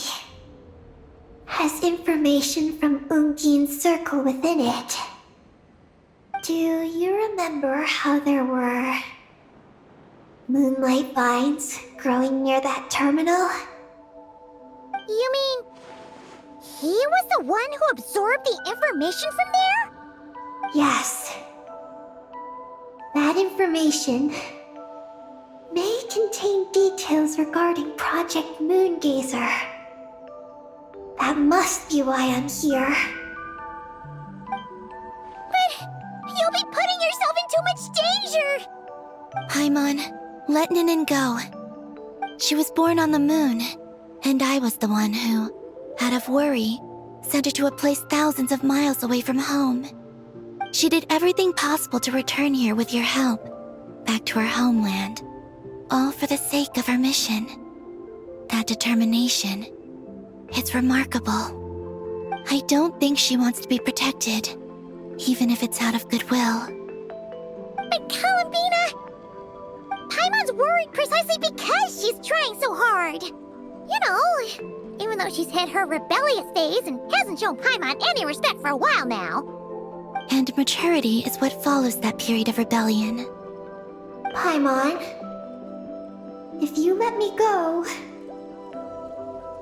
has information from Ungi's circle within it. Do you remember how there were moonlight vines growing near that terminal? You mean he was the one who absorbed the information from there? Yes. That information may contain details regarding Project Moongazer. That must be why I'm here. But you'll be putting yourself in too much danger! Paimon, let Ninin go. She was born on the moon, and I was the one who, out of worry, sent her to a place thousands of miles away from home. She did everything possible to return here with your help, back to her homeland. All for the sake of our mission. That determination. It's remarkable. I don't think she wants to be protected, even if it's out of goodwill. But Columbina! Paimon's worried precisely because she's trying so hard. You know, even though she's hit her rebellious phase and hasn't shown Paimon any respect for a while now. And maturity is what follows that period of rebellion. Paimon, if you let me go,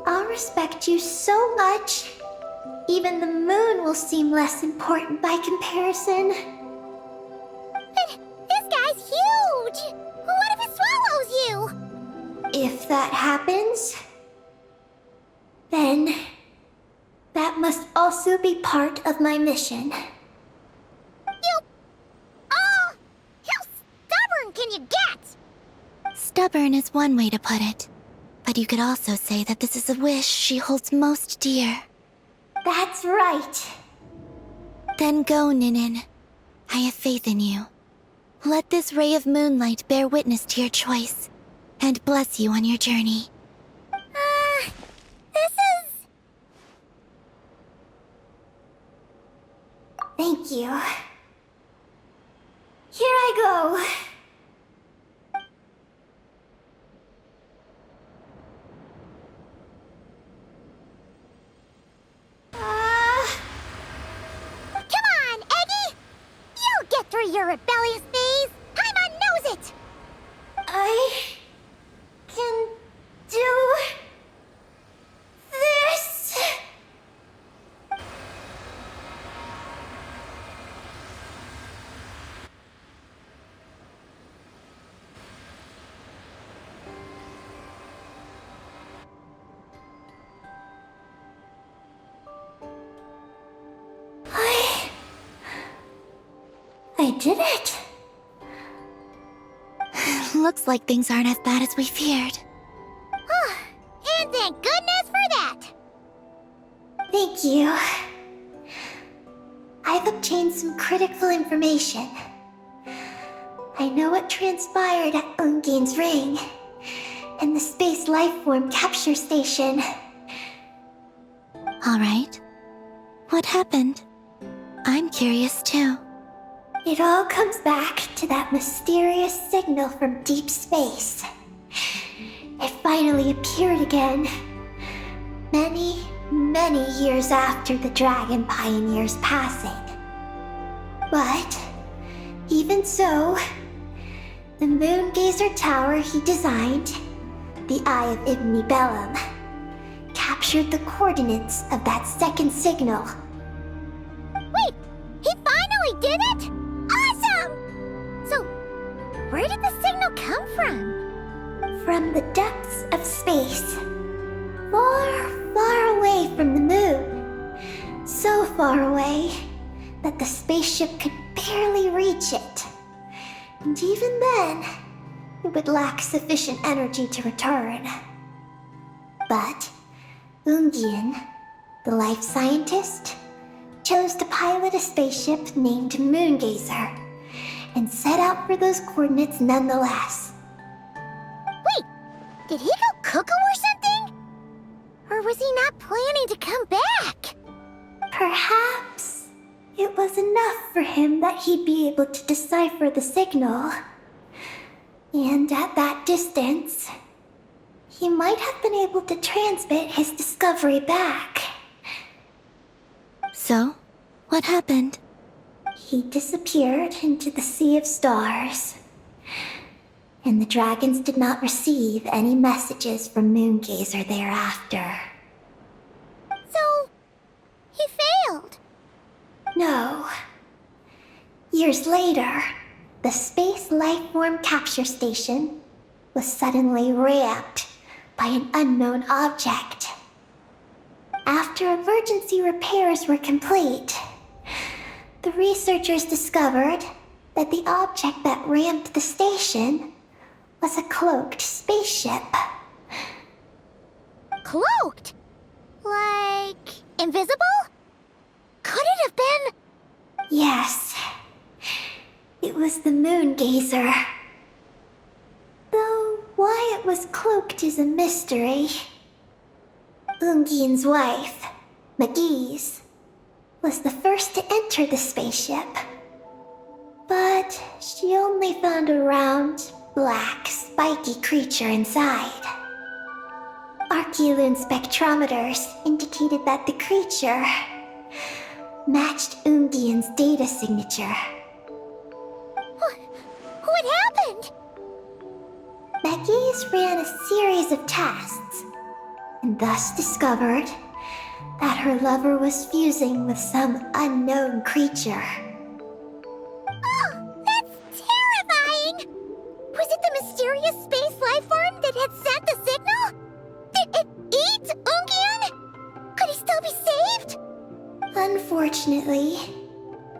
I'll respect you so much. Even the moon will seem less important by comparison. But this guy's huge! What if it swallows you? If that happens, then that must also be part of my mission. How stubborn can you get? Stubborn is one way to put it. But you could also say that this is a wish she holds most dear. That's right. Then go, Ninin. I have faith in you. Let this ray of moonlight bear witness to your choice, and bless you on your journey. This is... Thank you. Here I go. Come on, Eggy! You'll get through your rebellious phase! Paimon knows it! I can do this. I did it. Looks like things aren't as bad as we feared. And thank goodness for that! Thank you. I've obtained some critical information. I know what transpired at Ungain's ring and the space lifeform capture station. Alright. What happened? I'm curious too. It all comes back to that mysterious signal from deep space. It finally appeared again. Many years after the Dragon Pioneer's passing. But, even so, the Moon Gazer Tower he designed, the Eye of Ibn Bellum, captured the coordinates of that second signal. Wait! He finally did it?! Awesome! So, where did the signal come from? From the depths of space. Far away from the moon. So far away that the spaceship could barely reach it. And even then, it would lack sufficient energy to return. But Ungian, the life scientist, chose to pilot a spaceship named Moongazer and set out for those coordinates nonetheless. Wait! Did he go cuckoo or something? Or was he not planning to come back? Perhaps it was enough for him that he'd be able to decipher the signal. And at that distance, he might have been able to transmit his discovery back. So, what happened? He disappeared into the sea of stars. And the dragons did not receive any messages from Moongazer thereafter. So, he failed. No. Years later, the Space Lifeform Capture Station was suddenly ramped by an unknown object. After emergency repairs were complete, the researchers discovered that the object that ramped the station was a cloaked spaceship. Cloaked? Like, invisible? Could it have been... Yes. It was the Moongazer. Though why it was cloaked cloaked as a mystery. Ungian's wife, McGee's, was the first to enter the spaceship. But she only found a round, black, spiky creature inside. Archeloon spectrometers indicated that the creature matched Ungian's data signature. What happened? McGee's ran a series of tests, and thus discovered that her lover was fusing with some unknown creature. Oh, that's terrifying! Was it the mysterious space life form that had sent the signal? Did it eat Ungian? Could he still be saved? Unfortunately,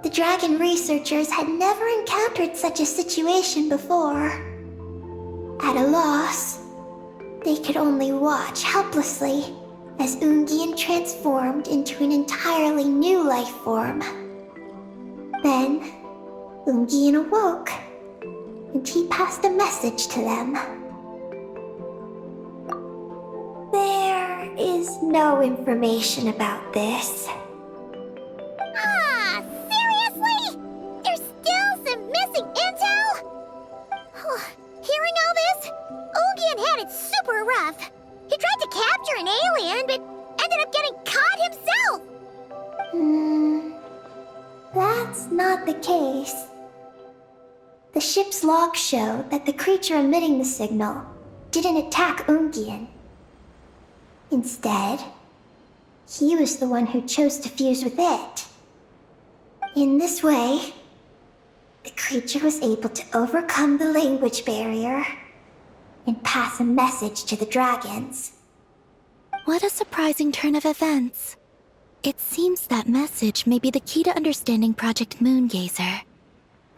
the dragon researchers had never encountered such a situation before. At a loss, they could only watch helplessly as Ungian transformed into an entirely new life form. Then, Ungian awoke, and he passed a message to them. There is no information about this. Ah, seriously? There's still some missing intel? Hearing all this, Ungian had it super rough. He tried to capture an alien, but ended up getting caught himself. That's not the case. The ship's logs show that the creature emitting the signal didn't attack Ungian. Instead, he was the one who chose to fuse with it. In this way, the creature was able to overcome the language barrier and pass a message to the dragons. What a surprising turn of events. It seems that message may be the key to understanding Project Moongazer.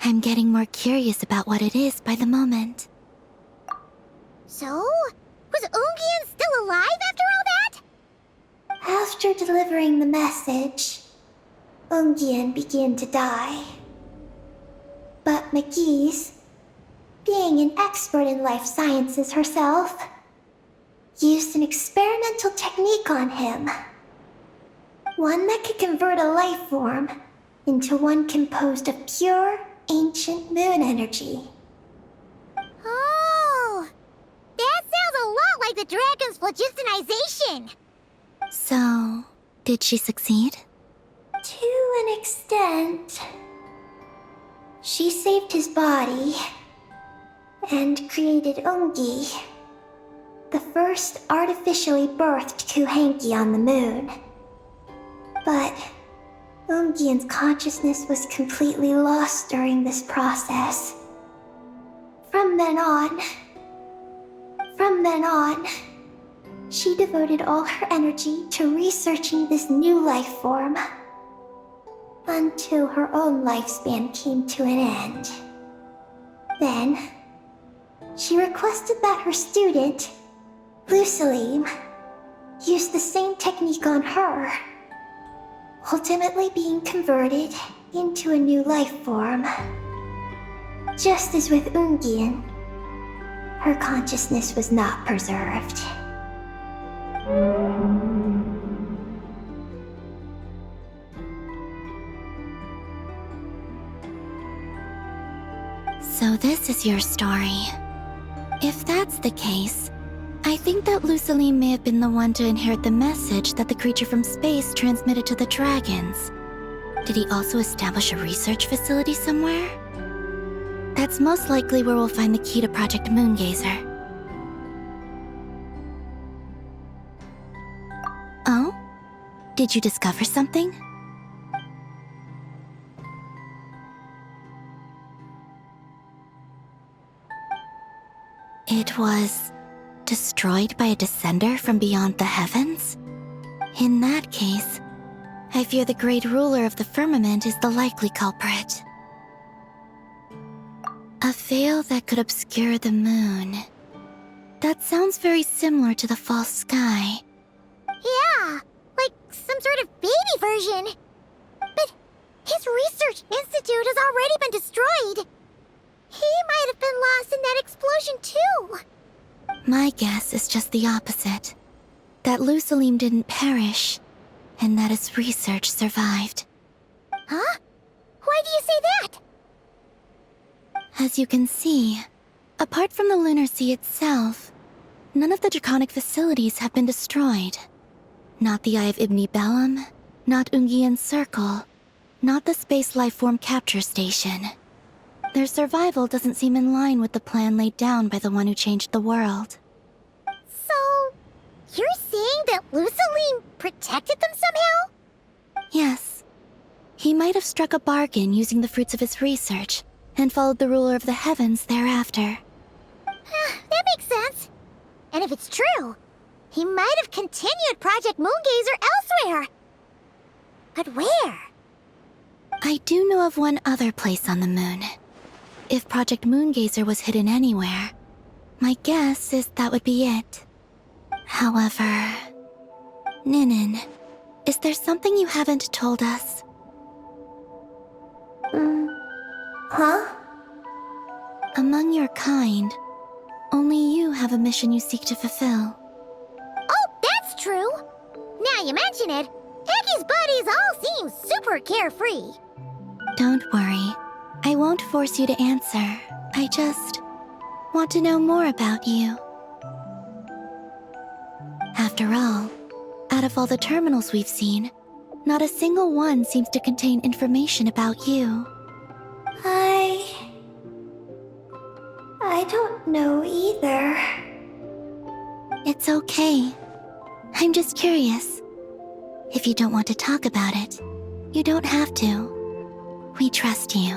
I'm getting more curious about what it is by the moment. So, was Ungian still alive after all that? After delivering the message, Ungian began to die. But McGee's, being an expert in life sciences herself, used an experimental technique on him. One that could convert a life form into one composed of pure, ancient moon energy. Oh, that sounds a lot like the dragon's phlogistonization. So, did she succeed? To an extent. She saved his body and created Ungi, the first artificially birthed Kuhanki on the moon. But Ungian's consciousness was completely lost during this process. From then on, she devoted all her energy to researching this new life form, until her own lifespan came to an end. Then, she requested that her student, Lusalim, use the same technique on her, ultimately being converted into a new life form. Just as with Ungian, her consciousness was not preserved. So this is your story. If that's the case, I think that Lusaline may have been the one to inherit the message that the creature from space transmitted to the dragons. Did he also establish a research facility somewhere? That's most likely where we'll find the key to Project Moongazer. Oh? Did you discover something? It was destroyed by a descender from beyond the heavens? In that case, I fear the great ruler of the firmament is the likely culprit. A veil that could obscure the moon. That sounds very similar to the false sky. Yeah, like some sort of baby version. But his research institute has already been destroyed. He might have been lost in that explosion too. My guess is just the opposite. That Lusalim didn't perish, and that his research survived. Huh? Why do you say that? As you can see, apart from the Lunar Sea itself, none of the draconic facilities have been destroyed. Not the Eye of Ibni Bellum, not Ungian's Circle, not the Space Lifeform Capture Station. Their survival doesn't seem in line with the plan laid down by the one who changed the world. So, you're saying that Lusaline protected them somehow? Yes. He might have struck a bargain using the fruits of his research, and followed the ruler of the heavens thereafter. That makes sense. And if it's true, he might have continued Project Moongazer elsewhere. But where? I do know of one other place on the moon. If Project Moongazer was hidden anywhere, my guess is that would be it. However... Ninin, is there something you haven't told us? Huh? Among your kind, only you have a mission you seek to fulfill. Oh, that's true. Now you mention it, Hecky's buddies all seem super carefree. Don't worry. I won't force you to answer. I just want to know more about you. After all, out of all the terminals we've seen, not a single one seems to contain information about you. I don't know either. It's okay. I'm just curious. If you don't want to talk about it, you don't have to. We trust you.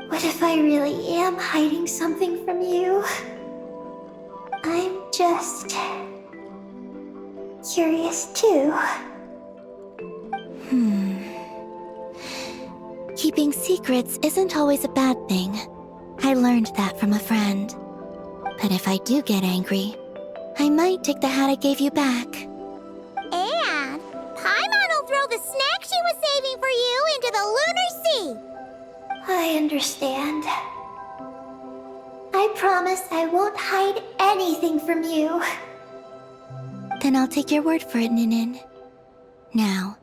What if I really am hiding something from you? I'm just... curious too. Keeping secrets isn't always a bad thing. I learned that from a friend. But if I do get angry, I might take the hat I gave you back. And Paimon will throw the snack she was saving for you into the Lunar Sea. I understand. I promise I won't hide anything from you. Then I'll take your word for it, Ninin. Now,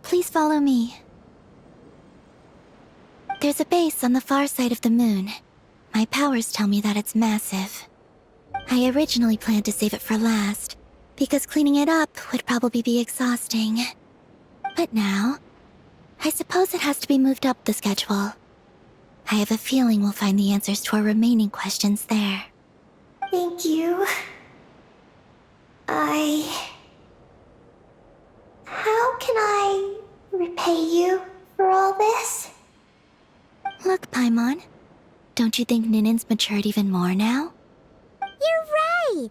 please follow me. There's a base on the far side of the moon. My powers tell me that it's massive. I originally planned to save it for last, because cleaning it up would probably be exhausting. But now, I suppose it has to be moved up the schedule. I have a feeling we'll find the answers to our remaining questions there. Thank you. How can I repay you for all this? Look, Paimon. Don't you think Ninin's matured even more now? You're right.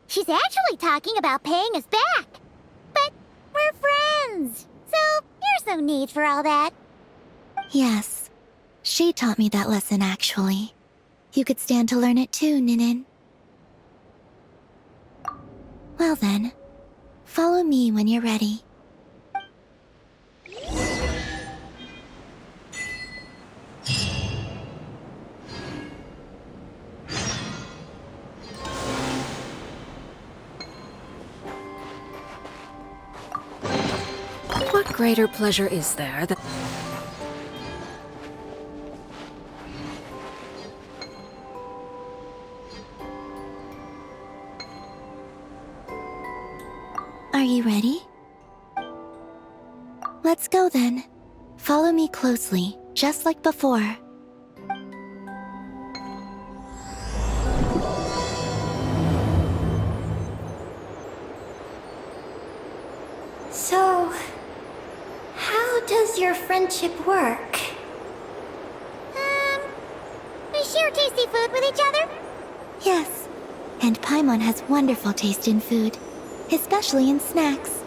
She's actually talking about paying us back. But we're friends, so there's no need for all that. Yes. She taught me that lesson, actually. You could stand to learn it too, Ninin. Well then, follow me when you're ready. What greater pleasure is there than... Are you ready? Let's go then. Follow me closely, just like before. So, how does your friendship work? We share tasty food with each other? Yes, and Paimon has wonderful taste in food, especially in snacks.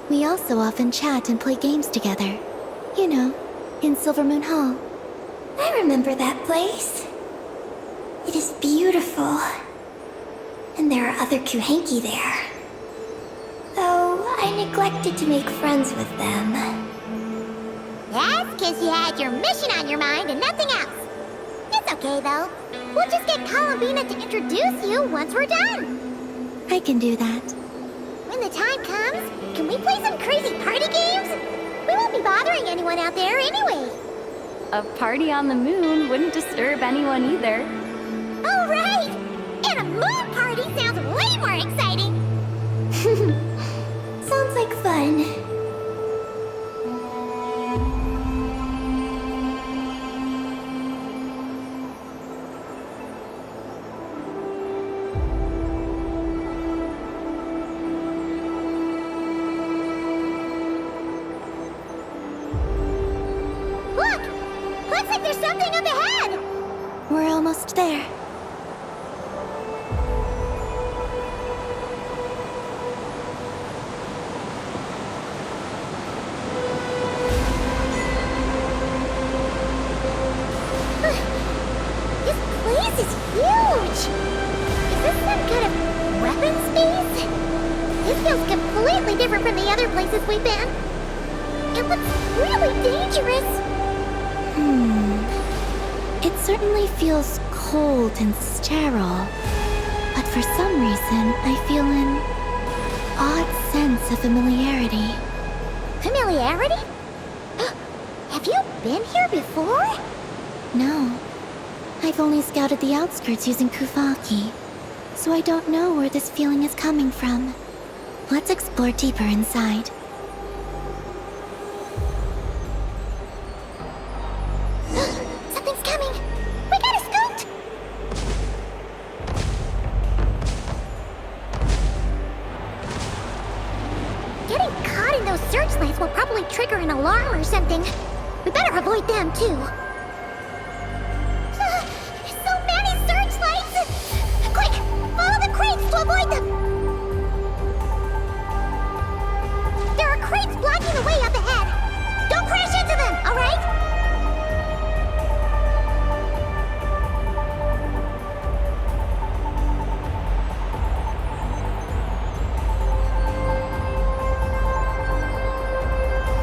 We also often chat and play games together. You know, in Silvermoon Hall. I remember that place. It is beautiful. And there are other Kuhenki there. Though I neglected to make friends with them. That's because you had your mission on your mind and nothing else. It's okay, though. We'll just get Columbina to introduce you once we're done. I can do that. When the time comes, can we play some crazy party games? We won't be bothering anyone out there anyway. A party on the moon wouldn't disturb anyone either. Oh, right! And a moon party sounds way more exciting! Sounds like fun. Look! Looks like there's something up ahead! We're almost there. This place is huge! Is this some kind of weapons space? This feels completely different from the other places we've been. It looks really dangerous! It certainly feels cold and sterile. But for some reason, I feel an odd sense of familiarity. Familiarity? Have you been here before? No. I've only scouted the outskirts using Kuvaki, so I don't know where this feeling is coming from. Let's explore deeper inside. Something's coming! We gotta scoot! Getting caught in those searchlights will probably trigger an alarm or something. We better avoid them, too. So many searchlights! Quick! Follow the crates to avoid them! There are crates blocking the way up ahead! Don't crash into them, alright?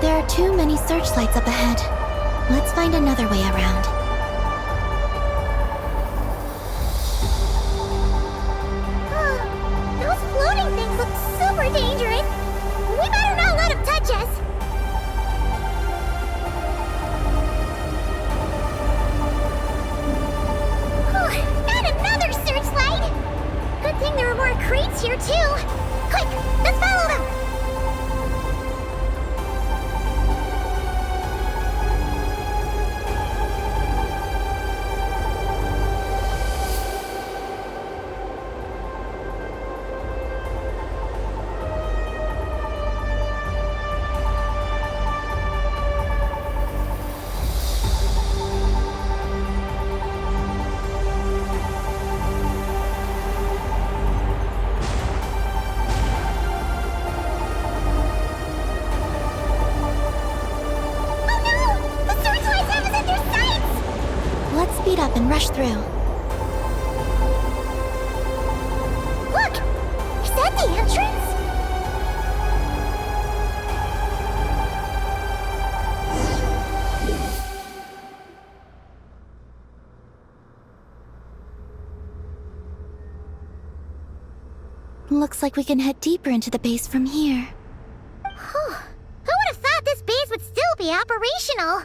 There are too many searchlights up ahead. Let's find another way around. Those floating things look super dangerous. We better not let them touch us. And another searchlight. Good thing there are more crates here too. Quick, let's follow them. Oh no! The searchlights have us in their sights! Let's speed up and rush through. Look! Is that the entrance? Looks like we can head deeper into the base from here. Who would have thought this base would still be operational?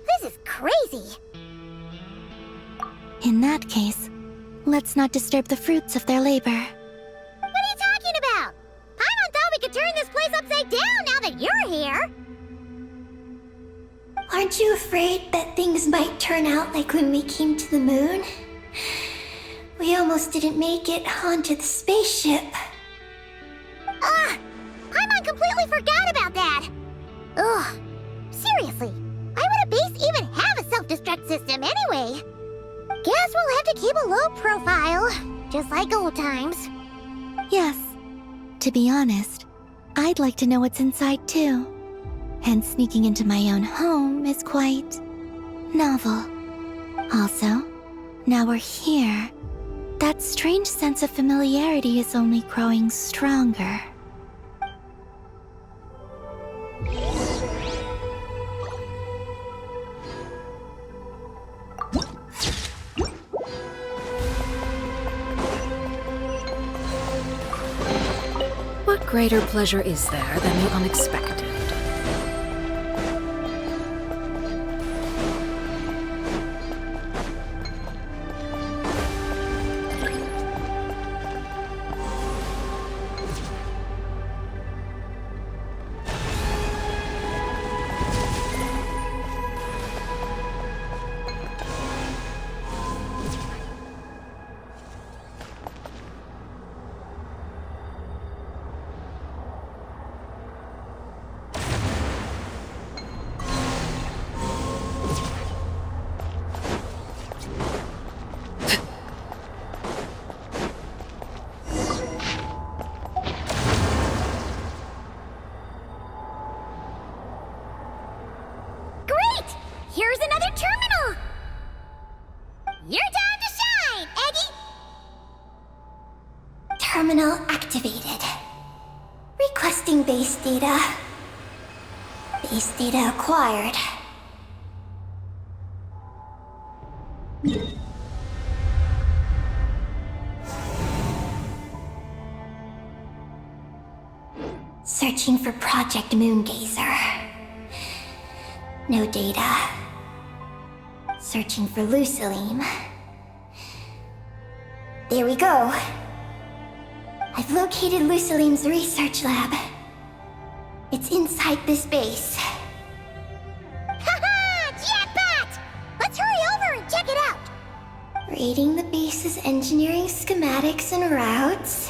This is crazy. In that case, let's not disturb the fruits of their labor. What are you talking about? Paimon thought we could turn this place upside down now that you're here. Aren't you afraid that things might turn out like when we came to the moon? We almost didn't make it onto the spaceship. Paimon completely forgot about that. Ugh. Seriously, why would a base even have a self-destruct system anyway? Guess we'll have to keep a low profile, just like old times. Yes. To be honest, I'd like to know what's inside too. And sneaking into my own home is quite novel. Also, now we're here. That strange sense of familiarity is only growing stronger. greater pleasure is there than the unexpected? Great! Here's another terminal! Your time to shine, Eggy! Terminal activated. Requesting base data. Base data acquired. Searching for Project Moongazer. No data. Searching for Luciline. There we go. I've located Luciline's research lab. It's inside this base. Haha! Jackpot! Let's hurry over and check it out! Reading the base's engineering schematics and routes.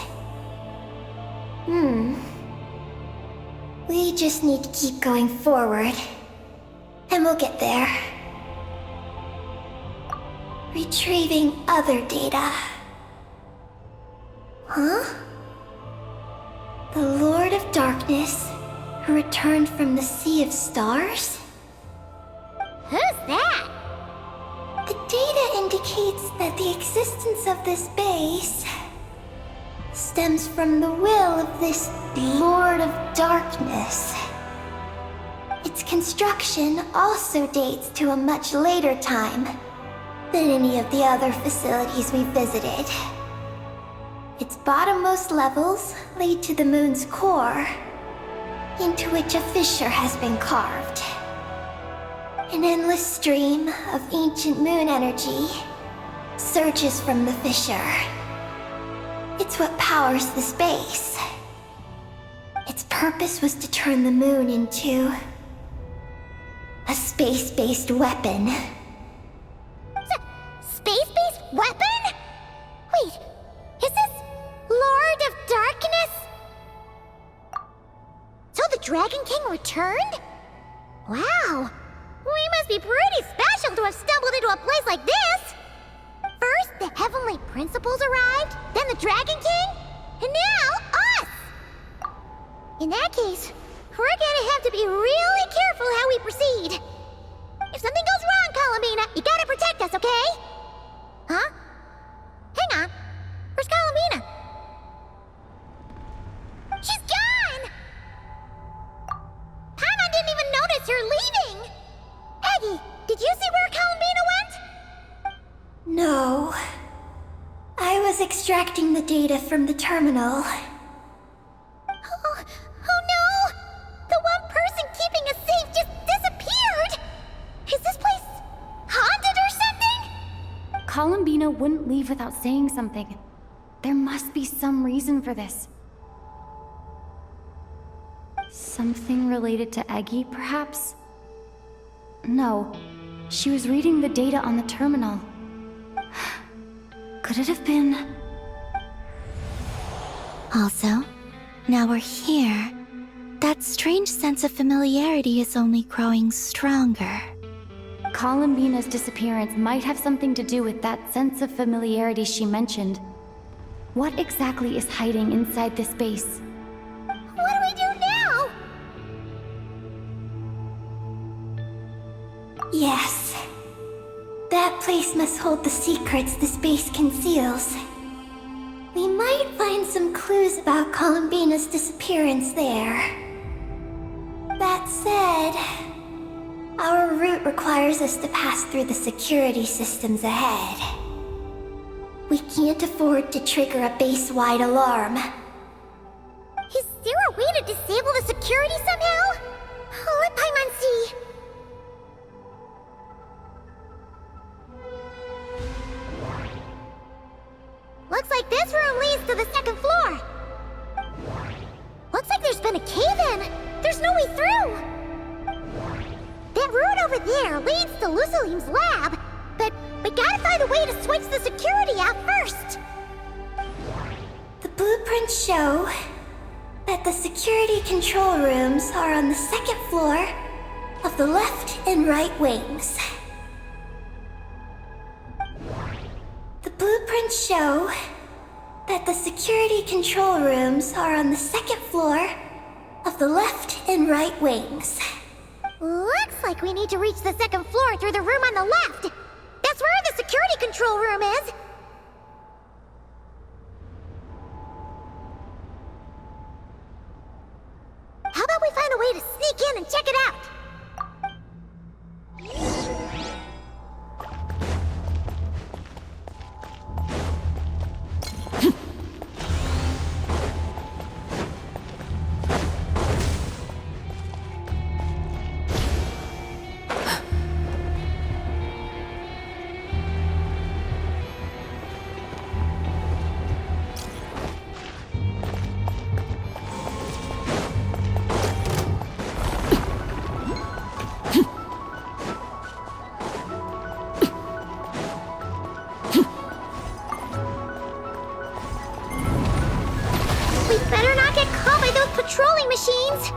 We just need to keep going forward. And we'll get there. Retrieving other data. Huh? The Lord of Darkness, who returned from the Sea of Stars? Who's that? The data indicates that the existence of this base stems from the will of this Lord of Darkness. Its construction also dates to a much later time than any of the other facilities we visited. Its bottommost levels lead to the moon's core, into which a fissure has been carved. An endless stream of ancient moon energy surges from the fissure. It's what powers the space. Its purpose was to turn the moon into a space-based weapon. Space-based weapon? Wait, is this Lord of Darkness? So the Dragon King returned? Wow, we must be pretty special to have stumbled into a place like this! First, the Heavenly Principles arrived, then the Dragon King, and now us! In that case, we're gonna have to be really careful how we proceed. If something goes wrong, Columbina, you gotta protect us, okay? Huh? Hang on. Where's Columbina? She's gone! Paimon didn't even notice her leaving! Eggy, did you see where Columbina went? No. I was extracting the data from the terminal. Oh no! The one person keeping us safe just disappeared! Is this place haunted or something? Columbina wouldn't leave without saying something. There must be some reason for this. Something related to Eggy, perhaps? No. She was reading the data on the terminal. Could it have been... Also, now we're here. That strange sense of familiarity is only growing stronger. Columbina's disappearance might have something to do with that sense of familiarity she mentioned. What exactly is hiding inside this base? What do we do now? Yes. That place must hold the secrets this base conceals. We might find some clues about Columbina's disappearance there. That said, our route requires us to pass through the security systems ahead. We can't afford to trigger a base-wide alarm. He's serious disable the security somehow? Oh, let Paimon see. Looks like this room leads to the second floor. Looks like there's been a cave-in. There's no way through. That road over there leads to Lucilim's lab, but we gotta find a way to switch the security out first. The blueprints show that the security control rooms are on the second floor of the left and right wings. The blueprints show that the security control rooms are on the second floor of the left and right wings. Looks like we need to reach the second floor through the room on the left. That's where the security control room is. How about we find a way to sneak in and check it out? We better not get caught by those patrolling machines!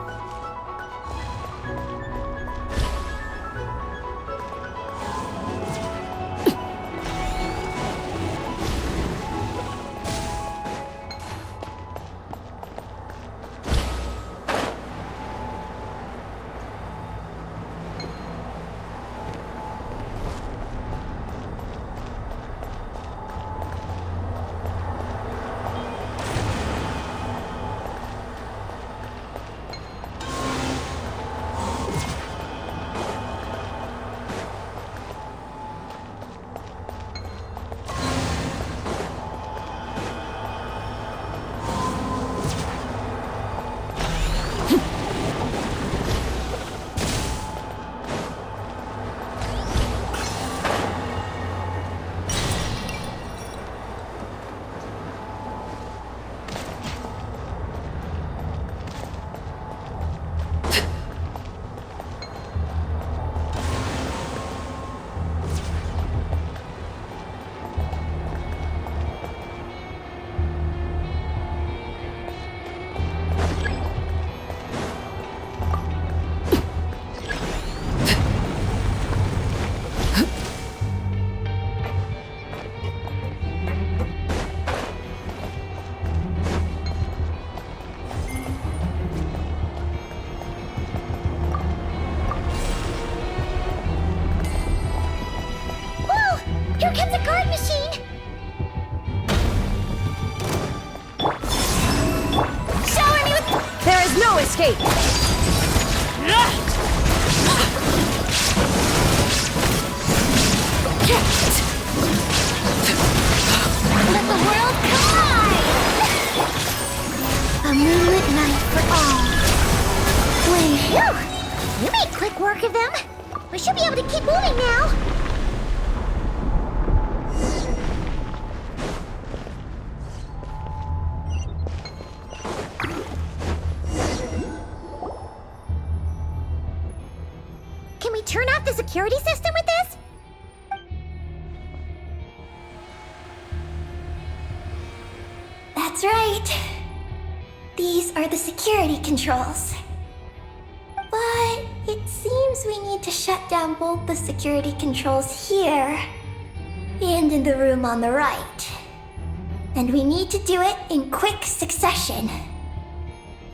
Here comes a guard machine! Shower me with... There is no escape! Let the world collide! A moonlit night for all. Wait, phew! You made quick work of them. We should be able to keep moving now. Can we turn off the security system with this? That's right. These are the security controls. But it seems we need to shut down both the security controls here and in the room on the right. And we need to do it in quick succession.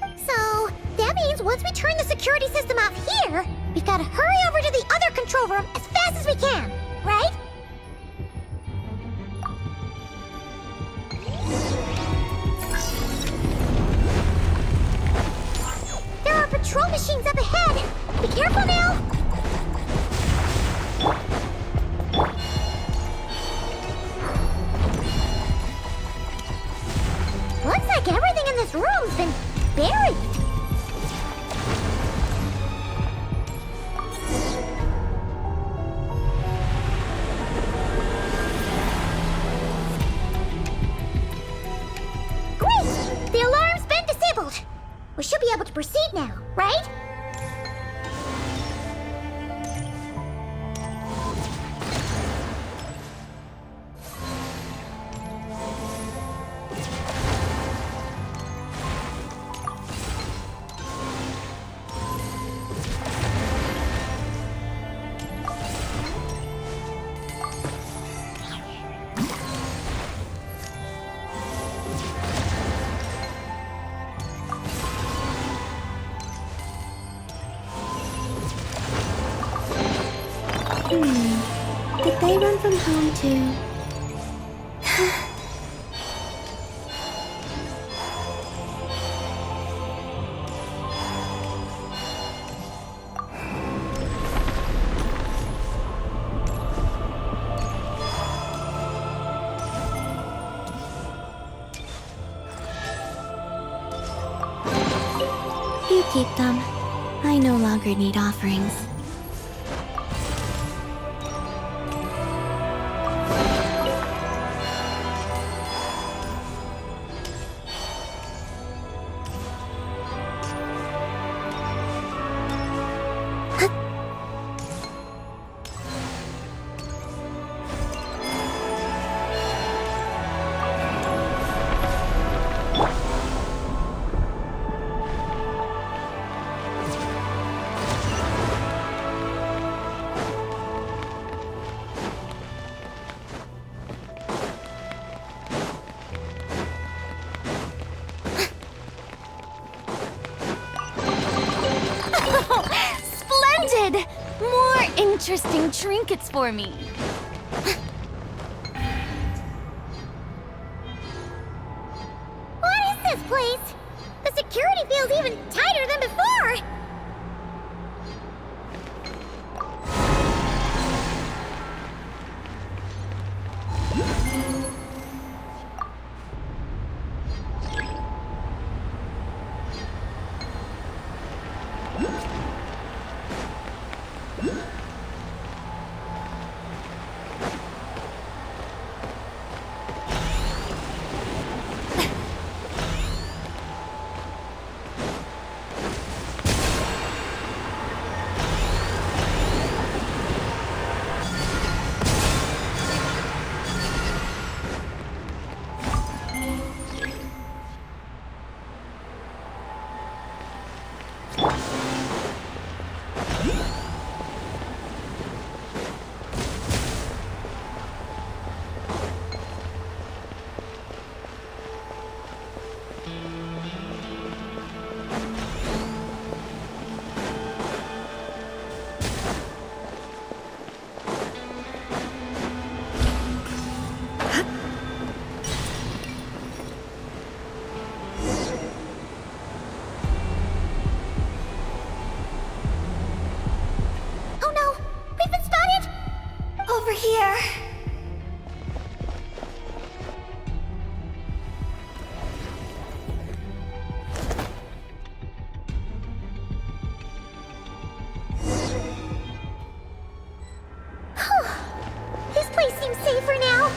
So, that means once we turn the security system off here, we've got to hurry over to the other control room as fast as we can, right? There are patrol machines up ahead! Be careful now! Looks like everything in this room's been buried. now, right? Did they run from home too? You keep them. I no longer need offerings. Splendid! More interesting trinkets for me. What is this place? The security feels even tighter than before! Over here. This place seems safer now.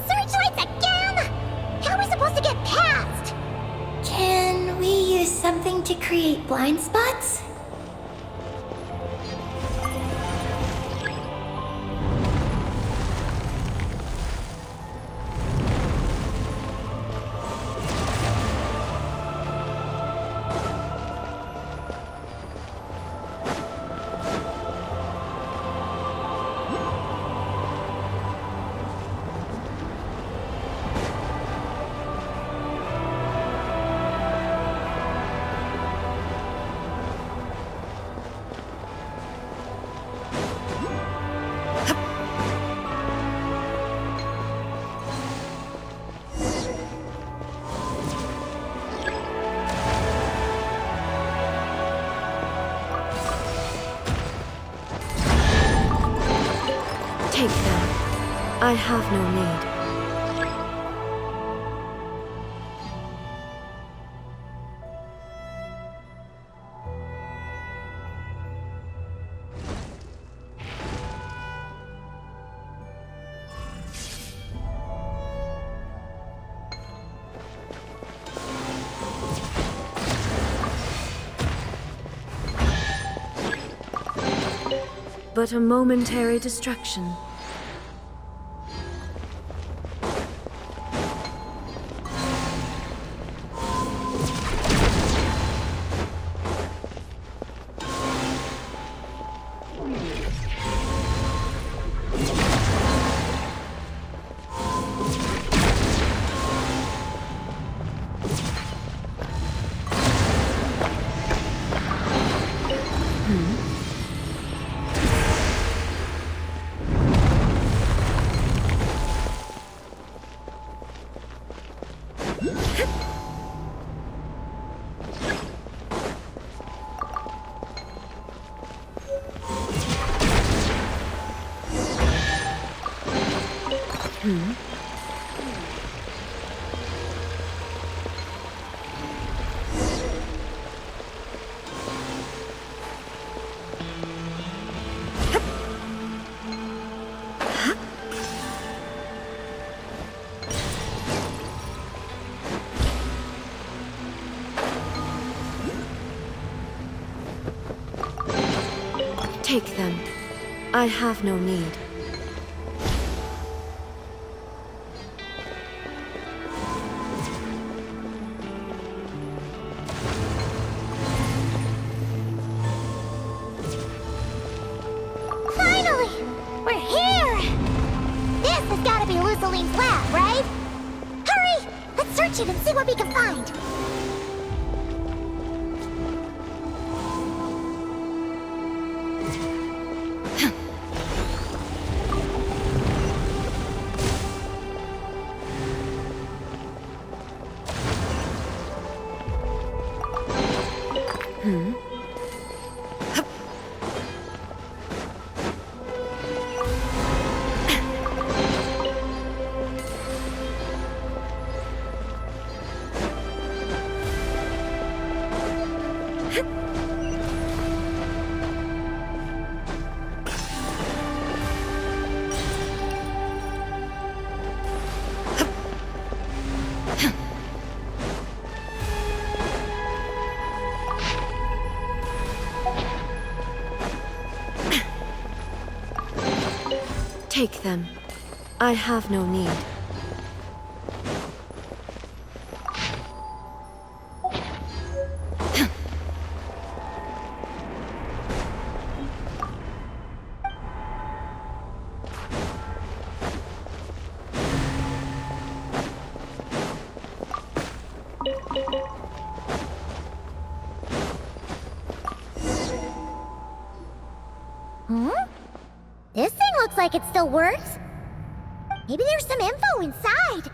Searchlights again! How are we supposed to get past? Can we use something to create blind spots? I have no need. But a momentary distraction. Take them. I have no need. Finally! We're here! This has gotta be Luciline's lab, right? Hurry! Let's search it and see what we can find. Take them. I have no need. This thing looks like it still works. Maybe there's some info inside.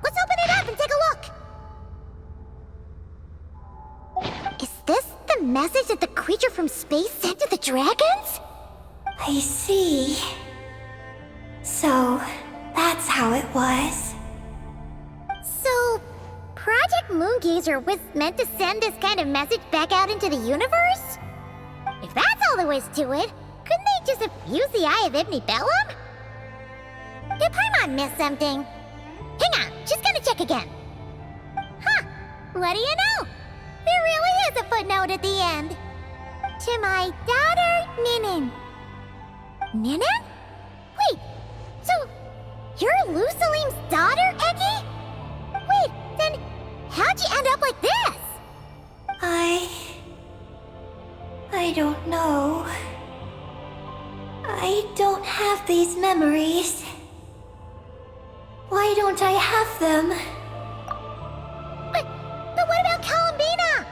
Let's open it up and take a look. Is this the message that the creature from space sent to the dragons? I see. So, that's how it was. So, Project Moongazer was meant to send this kind of message back out into the universe? If that's all there is to it, couldn't they just have used the Eye of Ibn Bellum? Did Paimon miss something? Hang on, just gonna check again. Huh, what do you know? There really is a footnote at the end. To my daughter, Ninin. Ninin? Wait, so you're Luciline's daughter, Eggy? Wait, then how'd you end up like this? I don't know. I don't have these memories. Why don't I have them? But what about Columbina?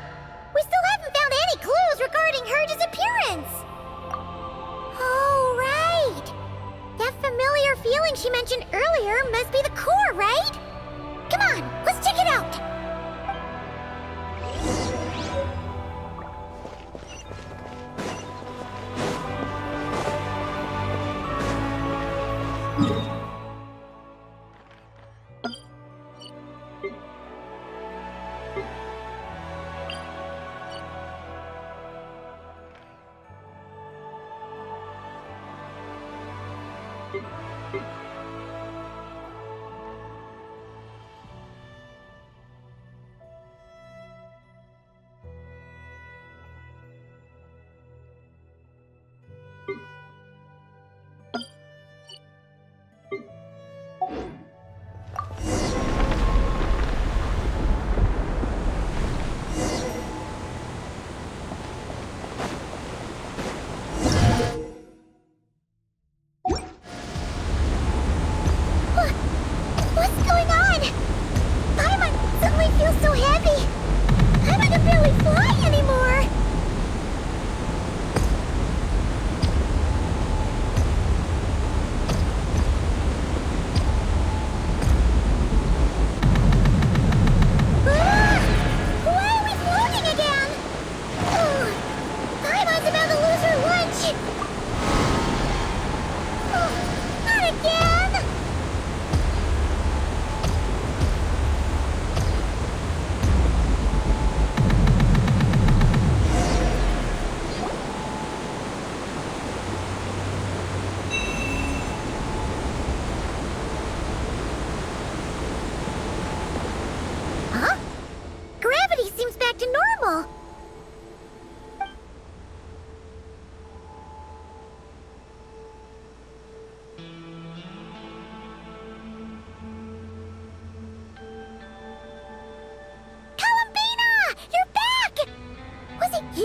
We still haven't found any clues regarding her disappearance. Oh, right. That familiar feeling she mentioned earlier must be the core, right? Come on, let's check it out.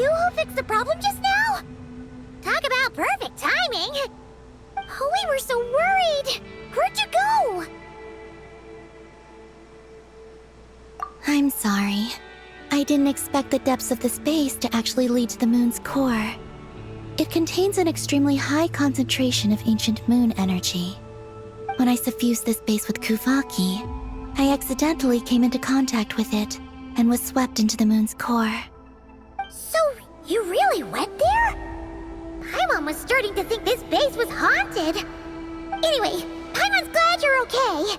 you who fixed the problem just now? Talk about perfect timing! Oh, we were so worried! Where'd you go? I'm sorry. I didn't expect the depths of the space to actually lead to the moon's core. It contains an extremely high concentration of ancient moon energy. When I suffused this base with Kuvaki, I accidentally came into contact with it and was swept into the moon's core. So, you really went there? Paimon was starting to think this base was haunted. Anyway, Paimon's glad you're okay.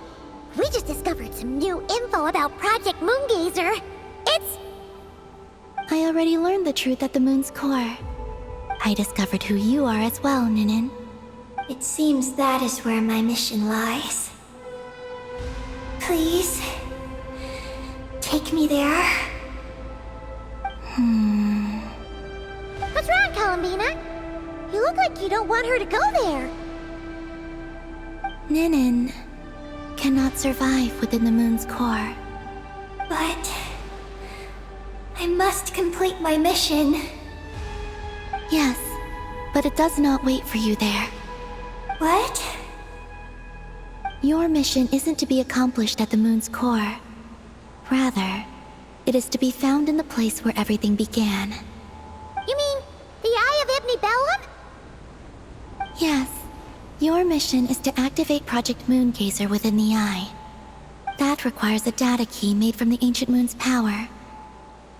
We just discovered some new info about Project Moongazer. It's... I already learned the truth at the moon's core. I discovered who you are as well, Ninin. It seems that is where my mission lies. Please, take me there. What's wrong, Columbina? You look like you don't want her to go there. Ninin cannot survive within the moon's core. But I must complete my mission. Yes, but it does not wait for you there. What? Your mission isn't to be accomplished at the moon's core. Rather, it is to be found in the place where everything began. You mean the Eye of Ibni Bellum? Yes, your mission is to activate Project Moongazer within the Eye. That requires a data key made from the ancient moon's power.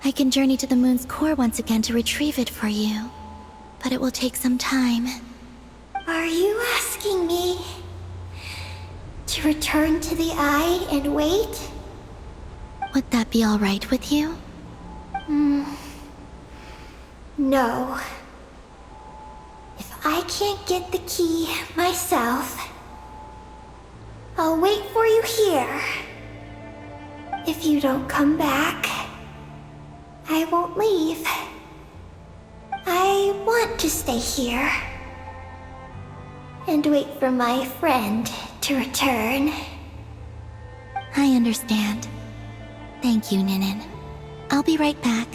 I can journey to the moon's core once again to retrieve it for you, but it will take some time. Are you asking me to return to the Eye and wait? Would that be all right with you? No. If I can't get the key myself, I'll wait for you here. If you don't come back, I won't leave. I want to stay here and wait for my friend to return. I understand. Thank you, Ninin. I'll be right back.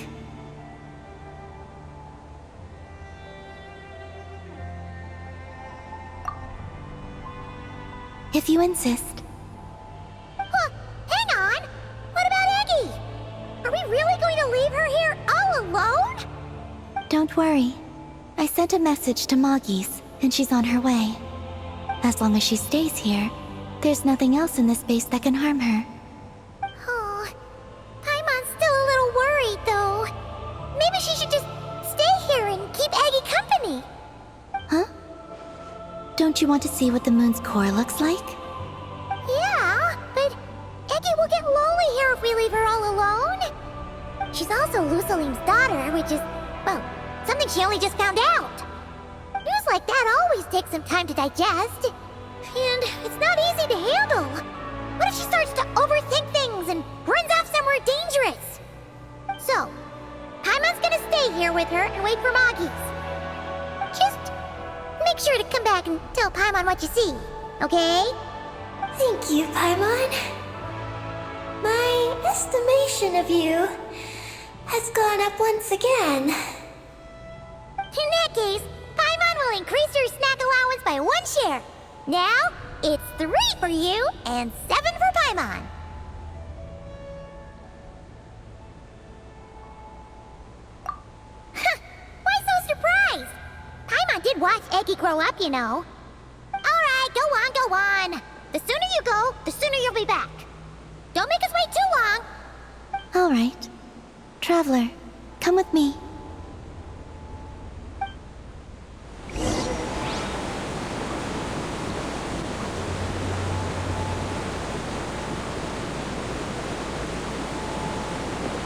If you insist. Huh, hang on! What about Eggy? Are we really going to leave her here all alone? Don't worry. I sent a message to Moggy's, and she's on her way. As long as she stays here, there's nothing else in this base that can harm her. Oh, Paimon's still a little worried, though. Maybe she should just stay here and keep Eggy company. Huh? Don't you want to see what the moon's core looks like? Yeah, but Eggy will get lonely here if we leave her all alone. She's also Lusalim's daughter, which is, well, something she only just found out. News like that always takes some time to digest. And it's not easy to handle. What if she starts to overthink things and runs off somewhere dangerous? So, Paimon's gonna stay here with her and wait for Moggy's. Just make sure to come back and tell Paimon what you see, okay? Thank you, Paimon. My estimation of you has gone up once again. In that case, Paimon will increase your snack allowance by 1 share. Now, it's 3 for you and 7 for Paimon. Why so surprised? Paimon did watch Eggy grow up, you know. Alright, go on. The sooner you go, the sooner you'll be back. Don't make us wait too long. All right. Traveler, come with me.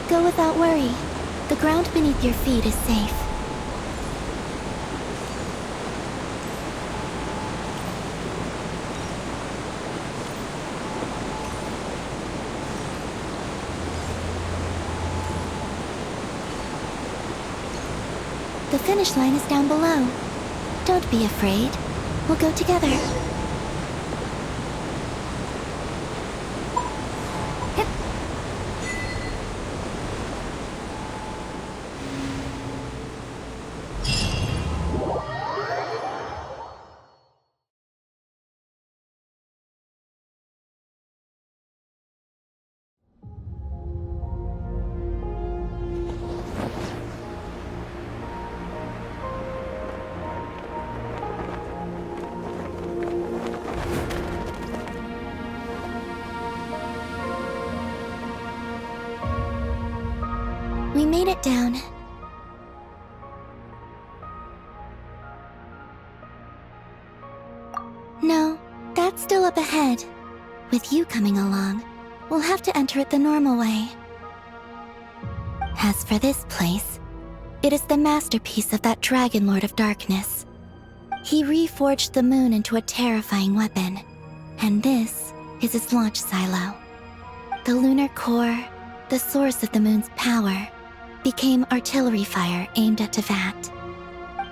Go without worry. The ground beneath your feet is safe. The finish line is down below. Don't be afraid. We'll go together. made it down. No, that's still up ahead. With you coming along, we'll have to enter it the normal way. As for this place, it is the masterpiece of that Dragon Lord of Darkness. He reforged the moon into a terrifying weapon, and this is his launch silo. The lunar core, the source of the moon's power, became artillery fire aimed at Tevat.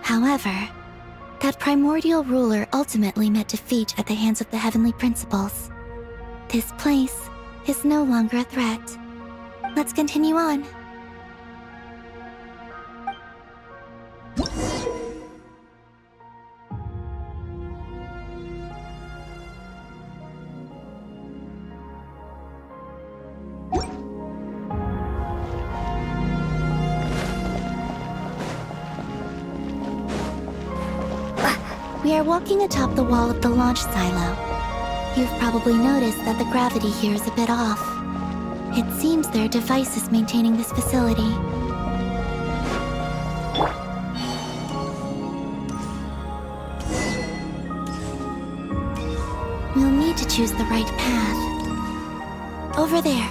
However, that primordial ruler ultimately met defeat at the hands of the heavenly principles. This place is no longer a threat. Let's continue on. We are walking atop the wall of the launch silo. You've probably noticed that the gravity here is a bit off. It seems there are devices maintaining this facility. We'll need to choose the right path. Over there.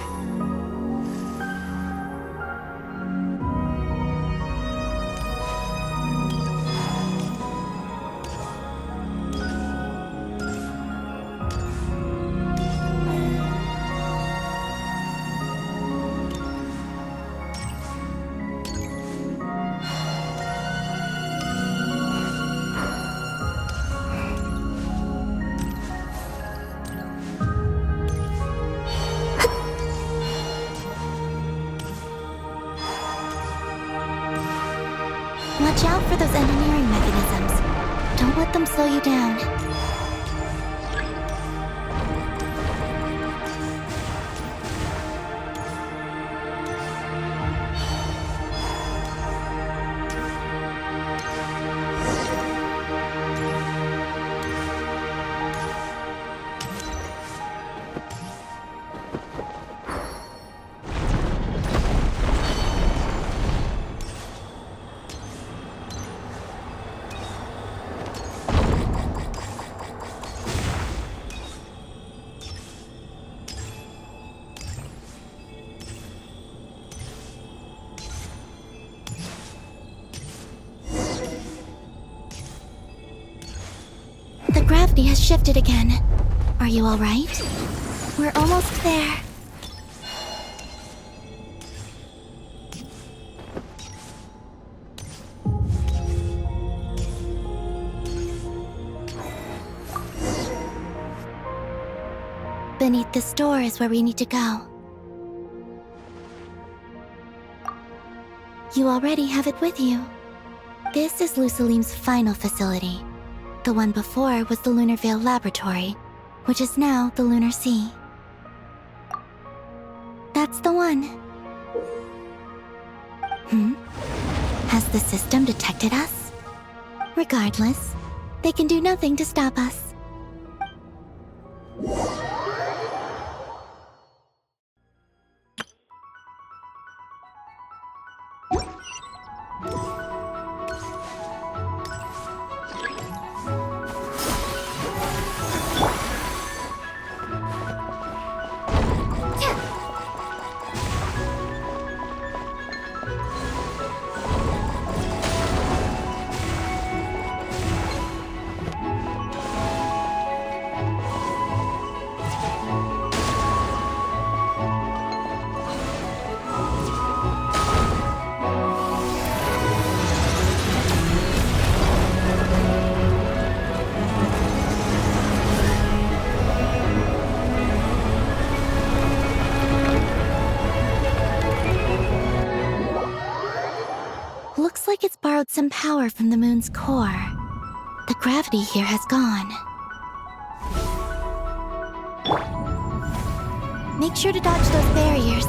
Watch out for those engineering mechanisms. Don't let them slow you down. The gravity has shifted again. Are you all right? We're almost there. Beneath this door is where we need to go. You already have it with you. This is Lucilim's final facility. The one before was the Lunar Veil Laboratory, which is now the Lunar Sea. That's the one. Has the system detected us? Regardless, they can do nothing to stop us. Looks like it's borrowed some power from the moon's core. The gravity here has gone. Make sure to dodge those barriers.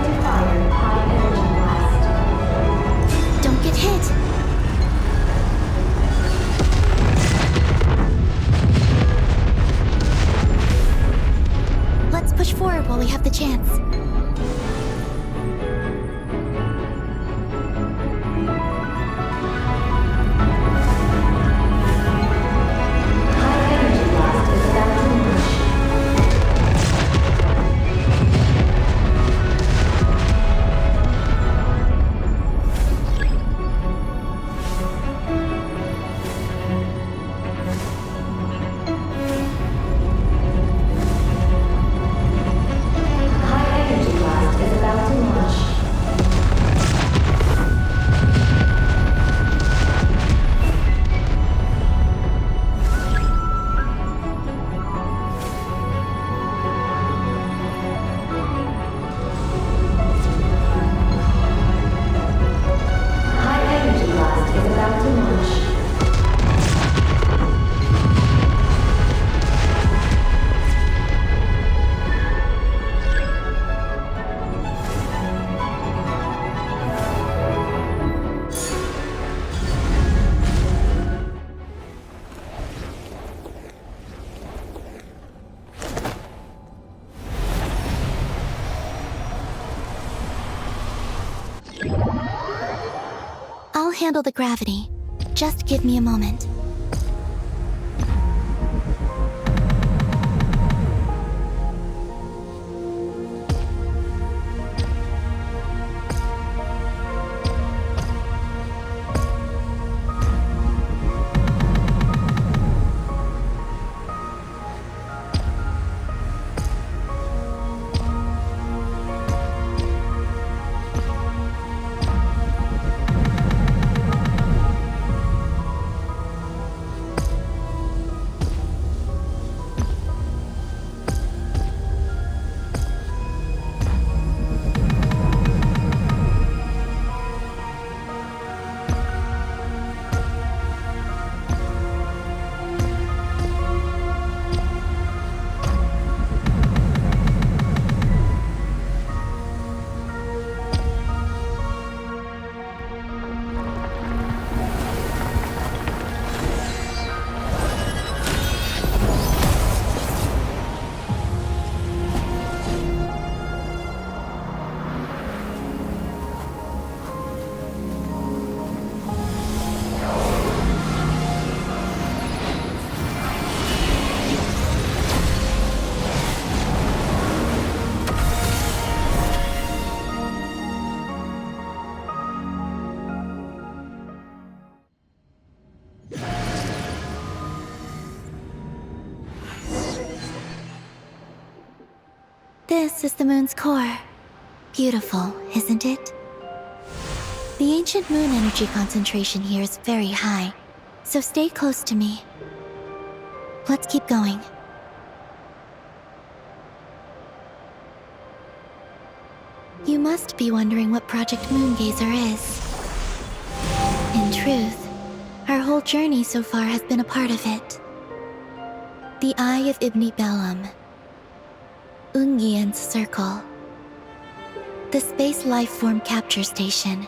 to fire high energy blast. Don't get hit. Let's push forward while we have the chance. High energy blast is about to launch. High energy blast is about to launch. High energy blast is about to launch. I'll handle the gravity. Just give me a moment. This is the moon's core. Beautiful, isn't it? The ancient moon energy concentration here is very high, so stay close to me. Let's keep going. You must be wondering what Project Moongazer is. In truth, our whole journey so far has been a part of it. The Eye of Ibni Bellum, Ungian's Circle, the Space Lifeform Capture Station,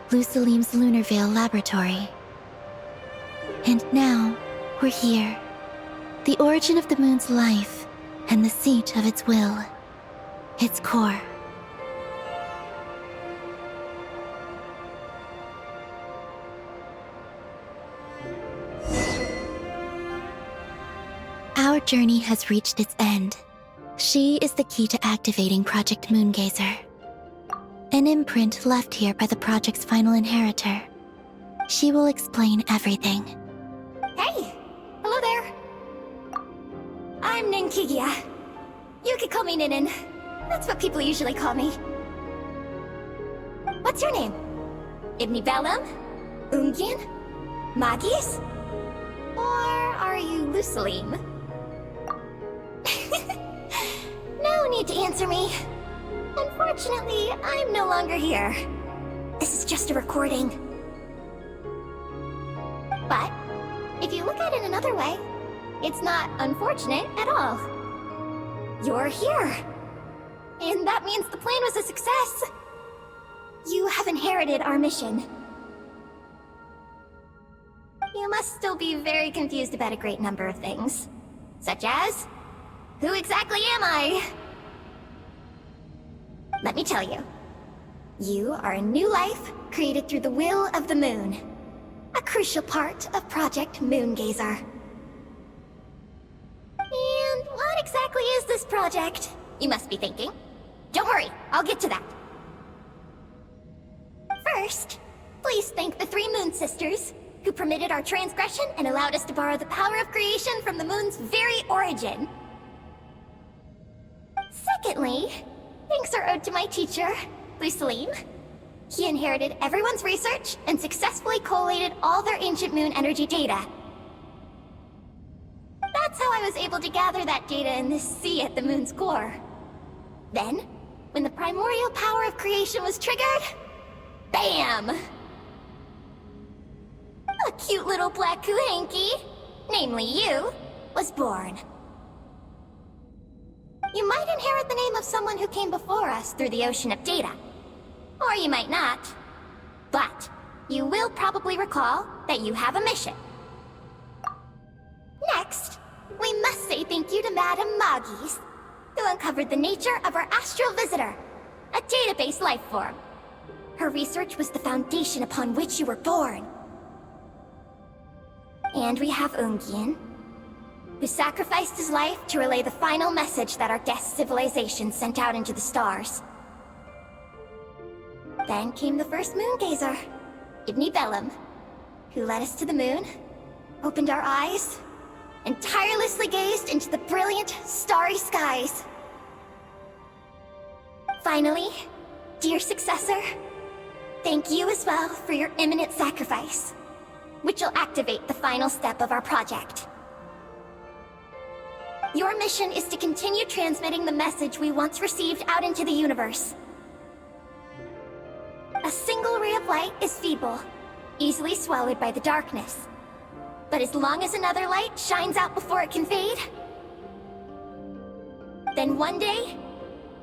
Lusalim's Lunar Veil Laboratory. And now, we're here. The origin of the moon's life, and the seat of its will. Its core. Our journey has reached its end. She is the key to activating Project Moongazer. An imprint left here by the project's final inheritor. She will explain everything. Hey! Hello there! I'm Ninkigia. You could call me Ninin. That's what people usually call me. What's your name? Ibni Bellum? Ungian? Magis? Or are you Lusalim? No need to answer me. Unfortunately, I'm no longer here. This is just a recording. But, if you look at it another way, it's not unfortunate at all. You're here. And that means the plan was a success. You have inherited our mission. You must still be very confused about a great number of things. Such as, who exactly am I? Let me tell you. You are a new life created through the will of the moon. A crucial part of Project Moongazer. And what exactly is this project? You must be thinking. Don't worry, I'll get to that. First, please thank the 3 Moon Sisters, who permitted our transgression and allowed us to borrow the power of creation from the moon's very origin. Secondly, thanks are owed to my teacher, Luceline. He inherited everyone's research and successfully collated all their ancient moon energy data. That's how I was able to gather that data in this sea at the moon's core. Then, when the primordial power of creation was triggered, BAM! A cute little black Kuhanky, namely you, was born. You might inherit the name of someone who came before us through the ocean of data. Or you might not. But, you will probably recall that you have a mission. Next, we must say thank you to Madame Magis, who uncovered the nature of our astral visitor, a database life form. Her research was the foundation upon which you were born. And we have Ungian, who sacrificed his life to relay the final message that our guest civilization sent out into the stars. Then came the first Moongazer, Ibni Bellum, who led us to the moon, opened our eyes, and tirelessly gazed into the brilliant, starry skies. Finally, dear successor, thank you as well for your imminent sacrifice, which will activate the final step of our project. Your mission is to continue transmitting the message we once received out into the universe. A single ray of light is feeble, easily swallowed by the darkness. But as long as another light shines out before it can fade, then one day,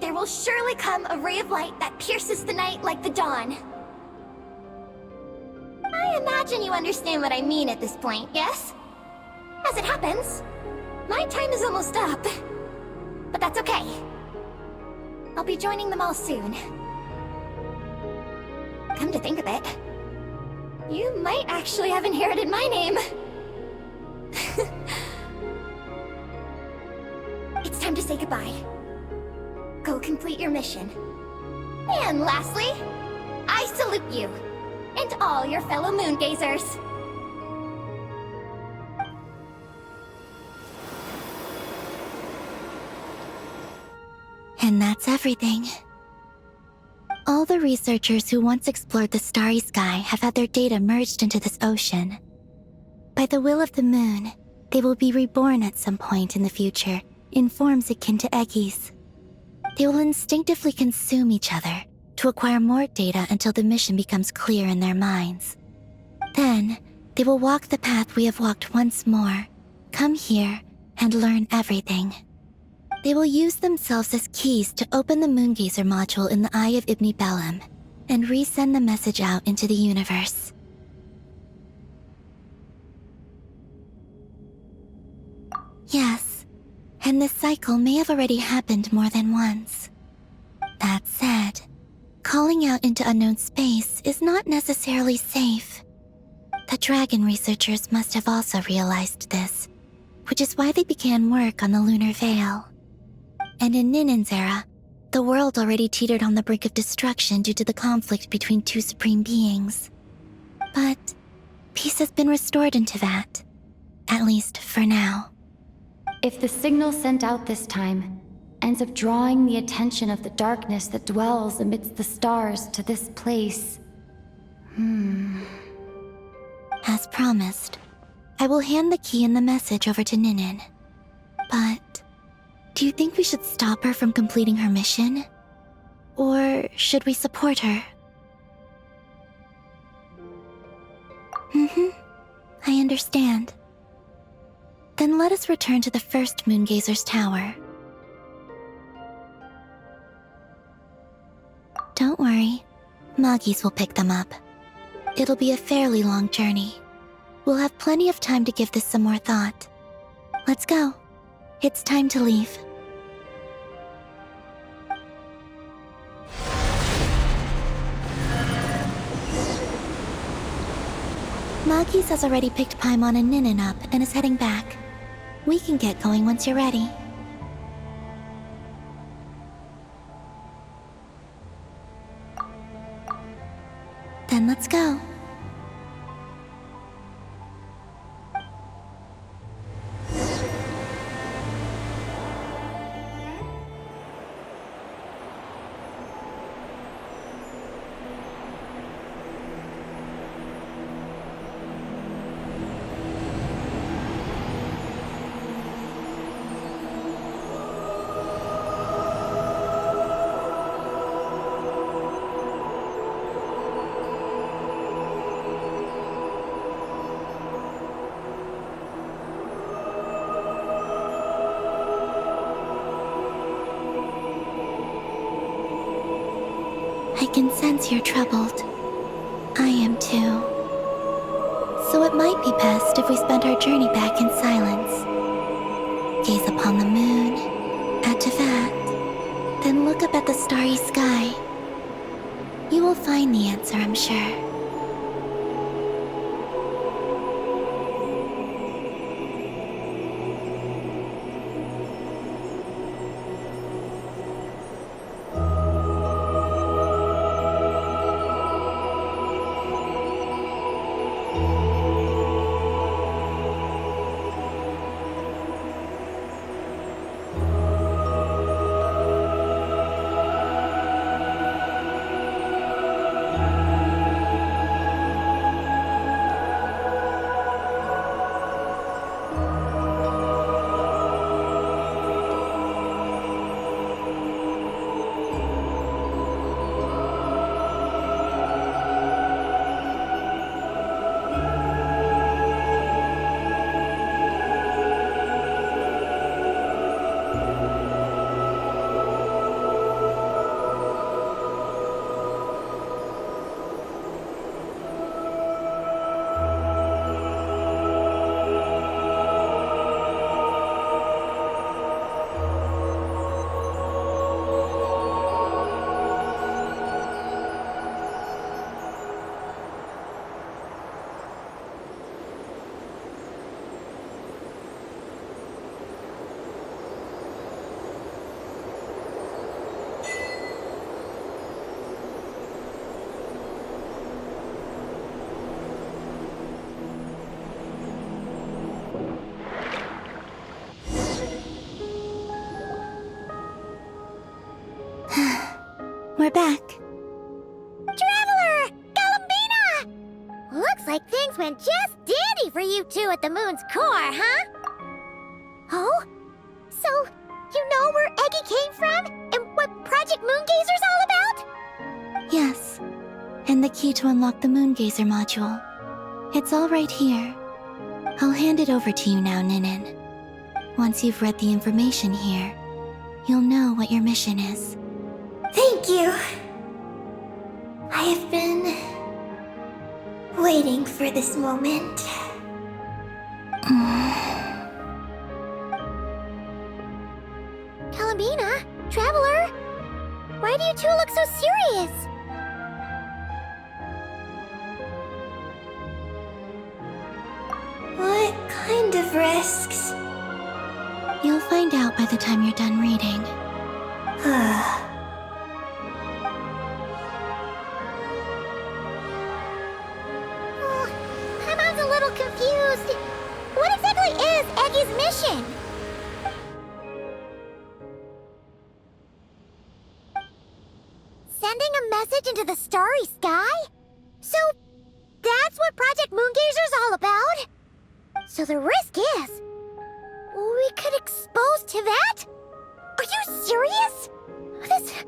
there will surely come a ray of light that pierces the night like the dawn. I imagine you understand what I mean at this point, yes? As it happens, my time is almost up. But that's okay. I'll be joining them all soon. Come to think of it, you might actually have inherited my name. It's time to say goodbye. Go complete your mission. And lastly, I salute you, and all your fellow Moongazers. And that's everything. All the researchers who once explored the starry sky have had their data merged into this ocean. By the will of the moon, they will be reborn at some point in the future in forms akin to Eggies. They will instinctively consume each other to acquire more data until the mission becomes clear in their minds. Then, they will walk the path we have walked once more, come here, and learn everything. They will use themselves as keys to open the Moongazer module in the Eye of Ibni Bellum and resend the message out into the universe. Yes, and this cycle may have already happened more than once. That said, calling out into unknown space is not necessarily safe. The dragon researchers must have also realized this, which is why they began work on the lunar veil. And in Ninen's era, the world already teetered on the brink of destruction due to the conflict between 2 supreme beings. But peace has been restored into that, at least for now. If the signal sent out this time ends up drawing the attention of the darkness that dwells amidst the stars to this place... As promised, I will hand the key and the message over to Ninen. But do you think we should stop her from completing her mission? Or should we support her? I understand. Then let us return to the first Moongazer's tower. Moggies will pick them up. It'll be a fairly long journey. We'll have plenty of time to give this some more thought. Let's go. It's time to leave. Moggies has already picked Paimon and Ninin up and is heading back. We can get going once you're ready. Then let's go. I can sense you're troubled. I am too. So it might be best if we spend our journey back in silence. Gaze upon the moon, add to that, then look up at the starry sky. You will find the answer, I'm sure. We're back. Traveler! Galambina! Looks like things went just dandy for you two at the moon's core, huh? Oh? So, you know where Eggy came from? And what Project Moongazer's all about? Yes. And the key to unlock the Moongazer module. It's all right here. I'll hand it over to you now, Ninin. Once you've read the information here, you'll know what your mission is. Thank you. I have been waiting for this moment. Galambina? Traveler? Why do you two look so serious? What kind of risks? You'll find out by the time you're done reading. Paimon's a little confused. What exactly is Eggy's mission? Sending a message into the starry sky? So, that's what Project Moongazer's all about? So the risk is, we could expose to that? Are you serious? This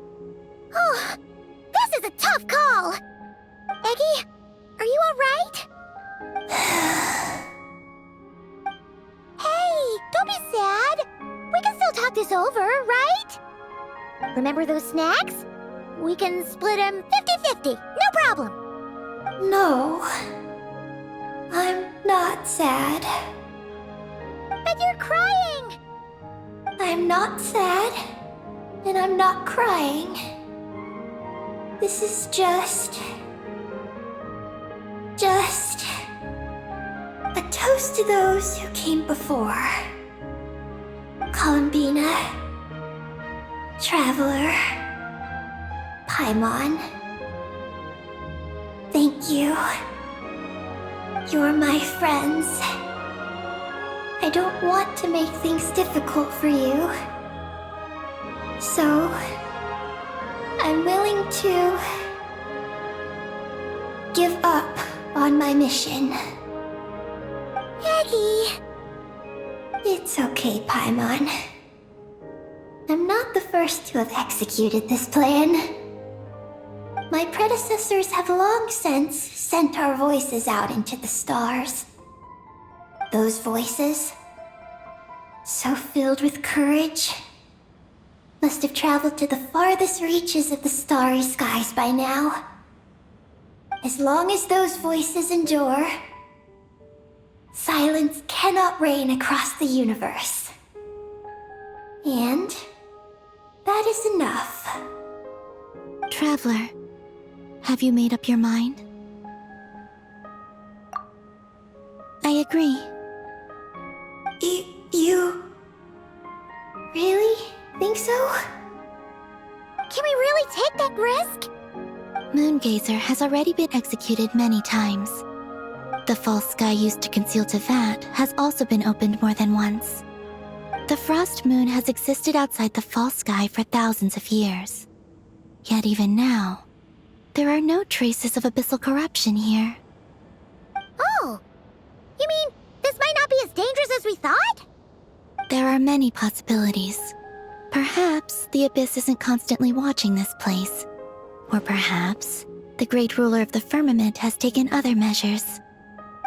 is a tough call. Eggy, are you alright? Hey, don't be sad. We can still talk this over, right? Remember those snacks? We can split him 50-50, no problem. No. I'm not sad. But you're crying! I'm not sad. And I'm not crying. This is just a toast to those who came before. Columbina, Traveler, Paimon. Thank you. You're my friends. I don't want to make things difficult for you. So, I'm willing to give up on my mission. Eggie! It's okay, Paimon. I'm not the first to have executed this plan. My predecessors have long since sent our voices out into the stars. Those voices, so filled with courage, must have traveled to the farthest reaches of the starry skies by now. As long as those voices endure, silence cannot reign across the universe. And that is enough. Traveler, have you made up your mind? I agree. You really think so? Can we really take that risk? Moongazer has already been executed many times. The false sky used to conceal Tevat has also been opened more than once. The frost moon has existed outside the false sky for thousands of years. Yet even now, there are no traces of abyssal corruption here. Oh! You mean, this might not be as dangerous as we thought? There are many possibilities. Perhaps the Abyss isn't constantly watching this place. Or perhaps the great ruler of the firmament has taken other measures.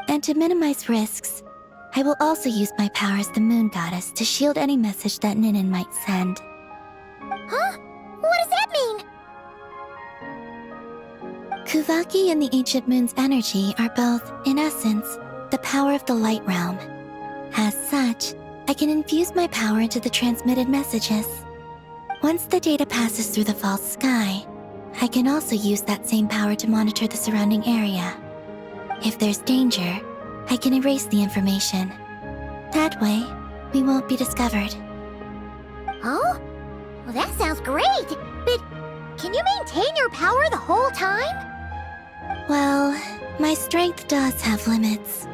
And to minimize risks, I will also use my power as the moon goddess to shield any message that Ninin might send. Huh? What does that mean? Kuvaki and the ancient moon's energy are both, in essence, the power of the light realm. As such, I can infuse my power into the transmitted messages. Once the data passes through the false sky, I can also use that same power to monitor the surrounding area. If there's danger, I can erase the information. That way, we won't be discovered. Oh? Well, that sounds great! But can you maintain your power the whole time? Well, my strength does have limits.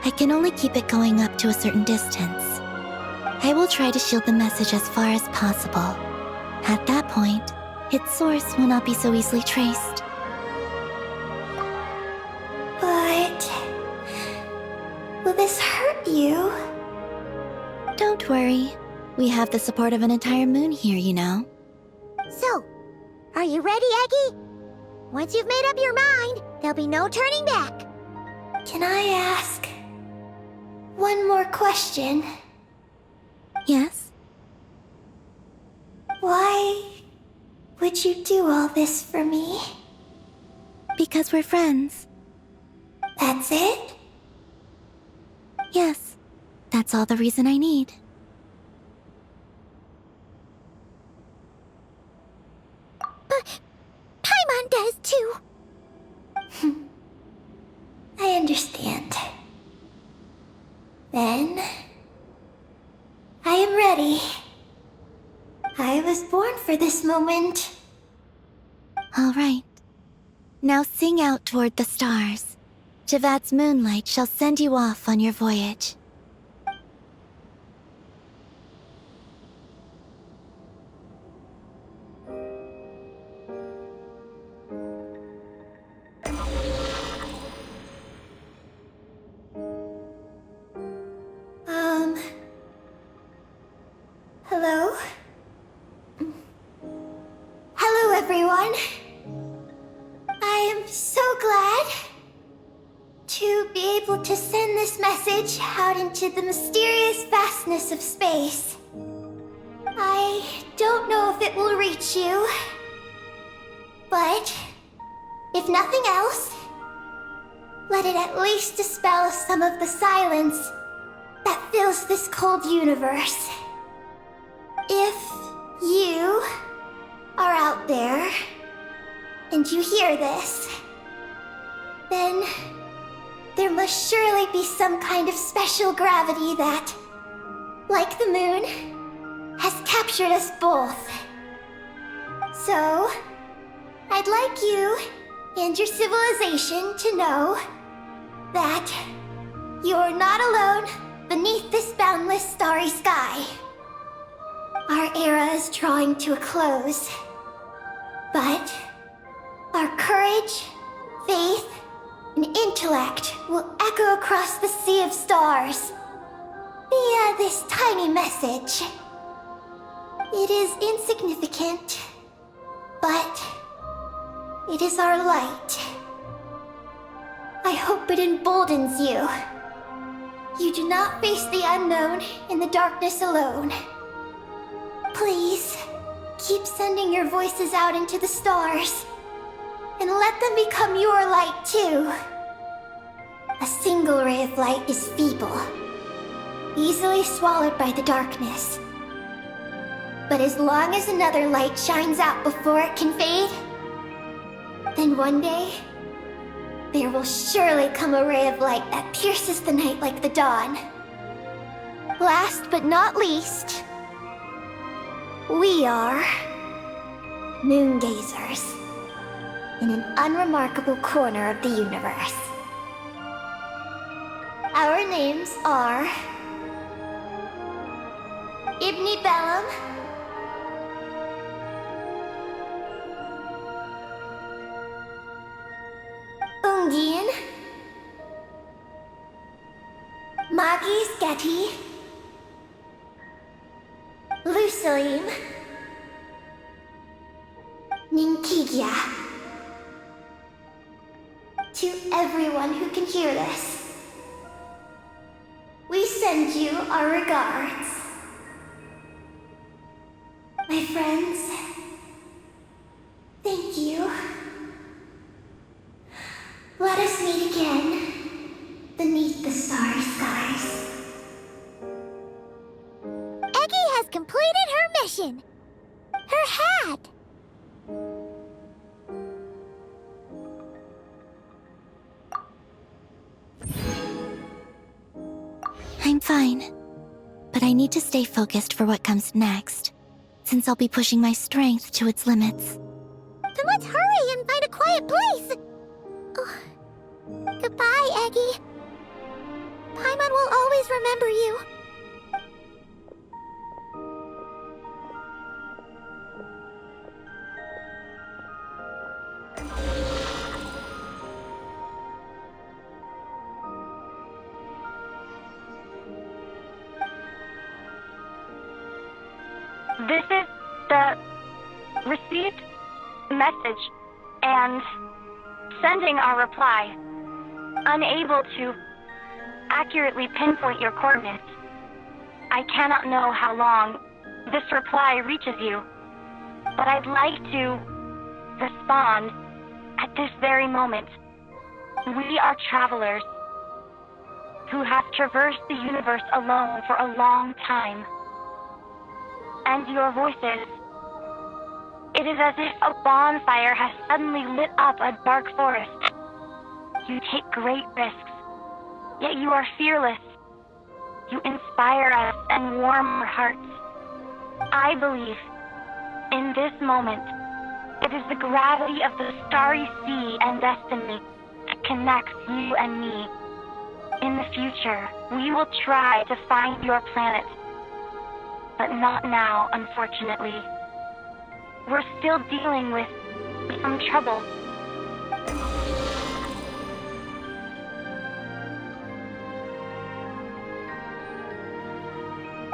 I can only keep it going up to a certain distance. I will try to shield the message as far as possible. At that point, its source will not be so easily traced. But will this hurt you? Don't worry. We have the support of an entire moon here, you know. So, are you ready, Eggie? Once you've made up your mind, there'll be no turning back. Can I ask one more question? Yes? Why would you do all this for me? Because we're friends. That's it? Yes. That's all the reason I need. But Paimon does too. I understand. Then I am ready. I was born for this moment. All right. Now sing out toward the stars. Javat's moonlight shall send you off on your voyage. Hello? Hello, everyone. I am so glad to be able to send this message out into the mysterious vastness of space. I don't know if it will reach you, But, if nothing else, let it at least dispel some of the silence that fills this cold universe. If you are out there and you hear this, then there must surely be some kind of special gravity that, like the moon, has captured us both. So, I'd like you and your civilization to know that you're not alone beneath this boundless starry sky. Our era is drawing to a close, but our courage, faith, and intellect will echo across the sea of stars via this tiny message. It is insignificant, but it is our light. I hope it emboldens you. You do not face the unknown in the darkness alone. Please, keep sending your voices out into the stars, and let them become your light too. A single ray of light is feeble, easily swallowed by the darkness. But as long as another light shines out before it can fade, then one day, there will surely come a ray of light that pierces the night like the dawn. Last but not least, we are moon gazers in an unremarkable corner of the universe. Our names are Ibni Bellum, Ungian, Magis Getty, Lucilim, Ninkigia. To everyone who can hear this, we send you our regards. My friends, thank you. Let us meet again beneath the starry skies. Eggy has completed her mission. Her hat. I'm fine. But I need to stay focused for what comes next, since I'll be pushing my strength to its limits. Then let's hurry and find a quiet place. Oh. Goodbye, Eggy. Paimon will always remember you. This is the received message and sending our reply. Unable to accurately pinpoint your coordinates. I cannot know how long this reply reaches you, but I'd like to respond at this very moment. We are travelers who have traversed the universe alone for a long time. And your voices, it is as if a bonfire has suddenly lit up a dark forest. You take great risks, yet you are fearless. You inspire us and warm our hearts. I believe, in this moment, it is the gravity of the starry sea and destiny that connects you and me. In the future, we will try to find your planet. But not now, unfortunately. We're still dealing with some trouble.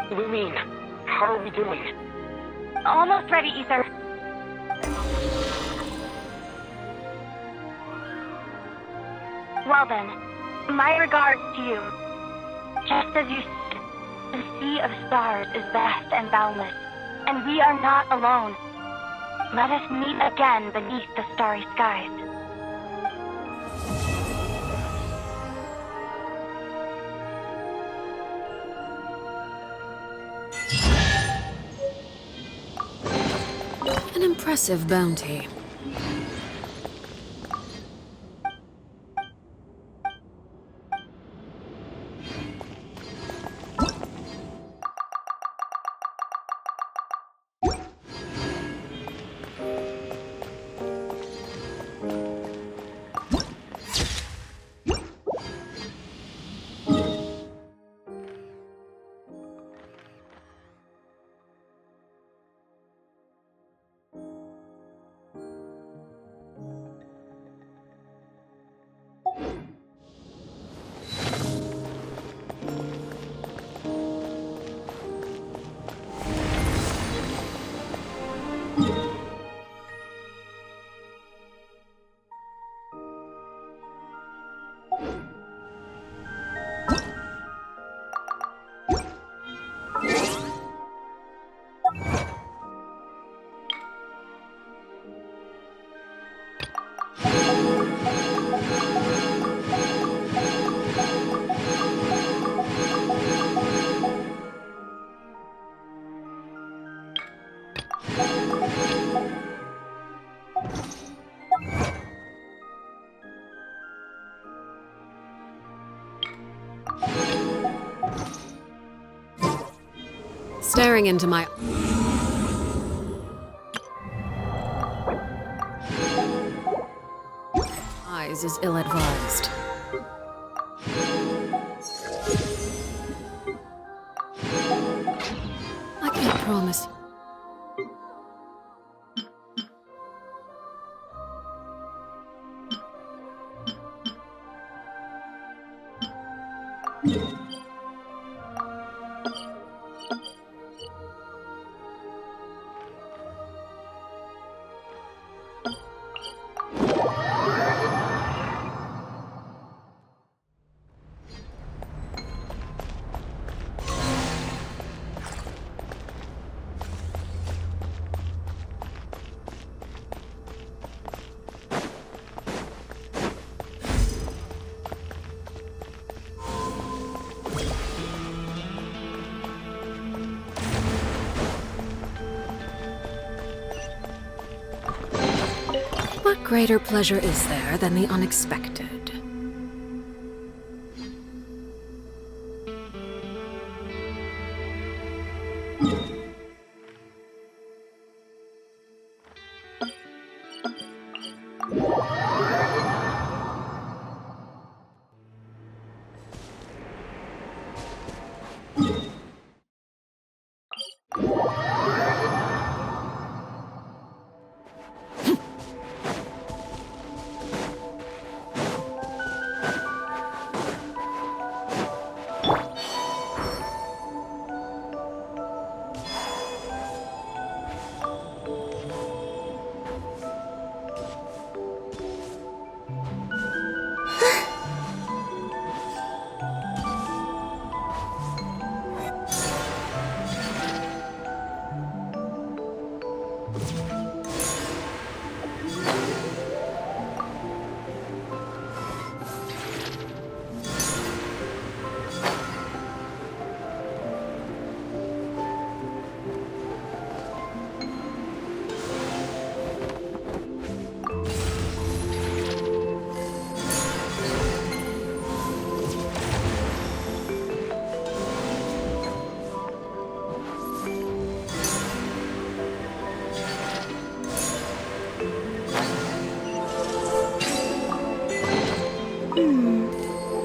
Lumine, how are we doing? Almost ready, Ether. Well then, my regards to you. Just as you said, the sea of stars is vast and boundless, and we are not alone. Let us meet again beneath the starry skies. An impressive bounty. Staring into my eyes is ill-advised. I can't promise. What greater pleasure is there than the unexpected?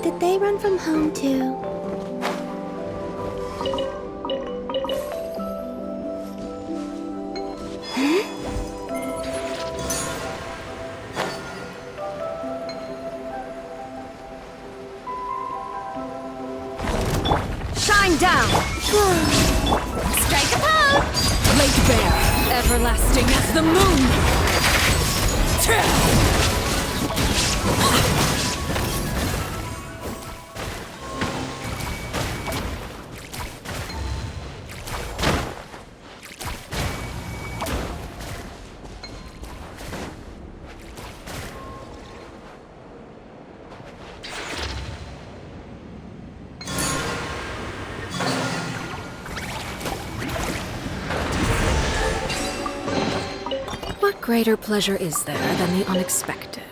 Did they run from home too? Shine down! Strike a pose! Lake Bear, everlasting as the moon! greater pleasure is there than the unexpected?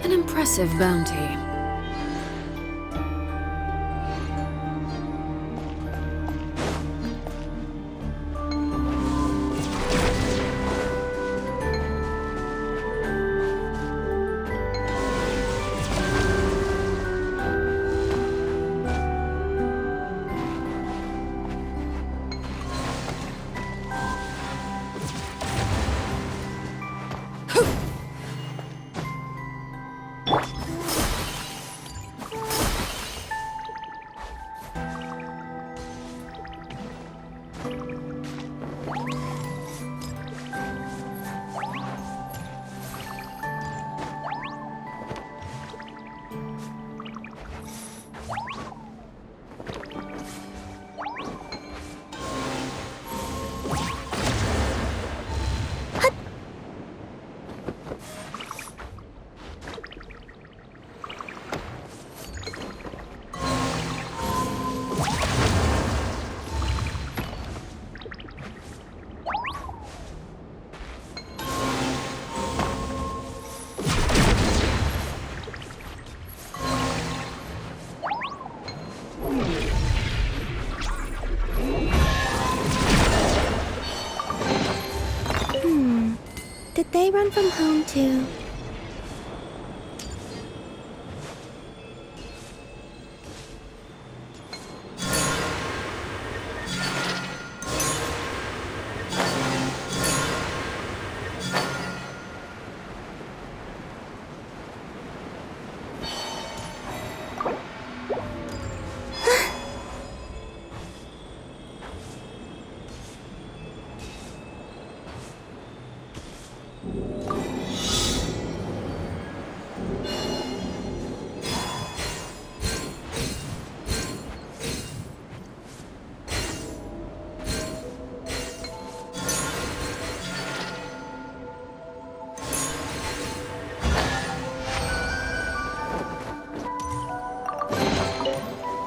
An impressive bounty. Did they run from home too?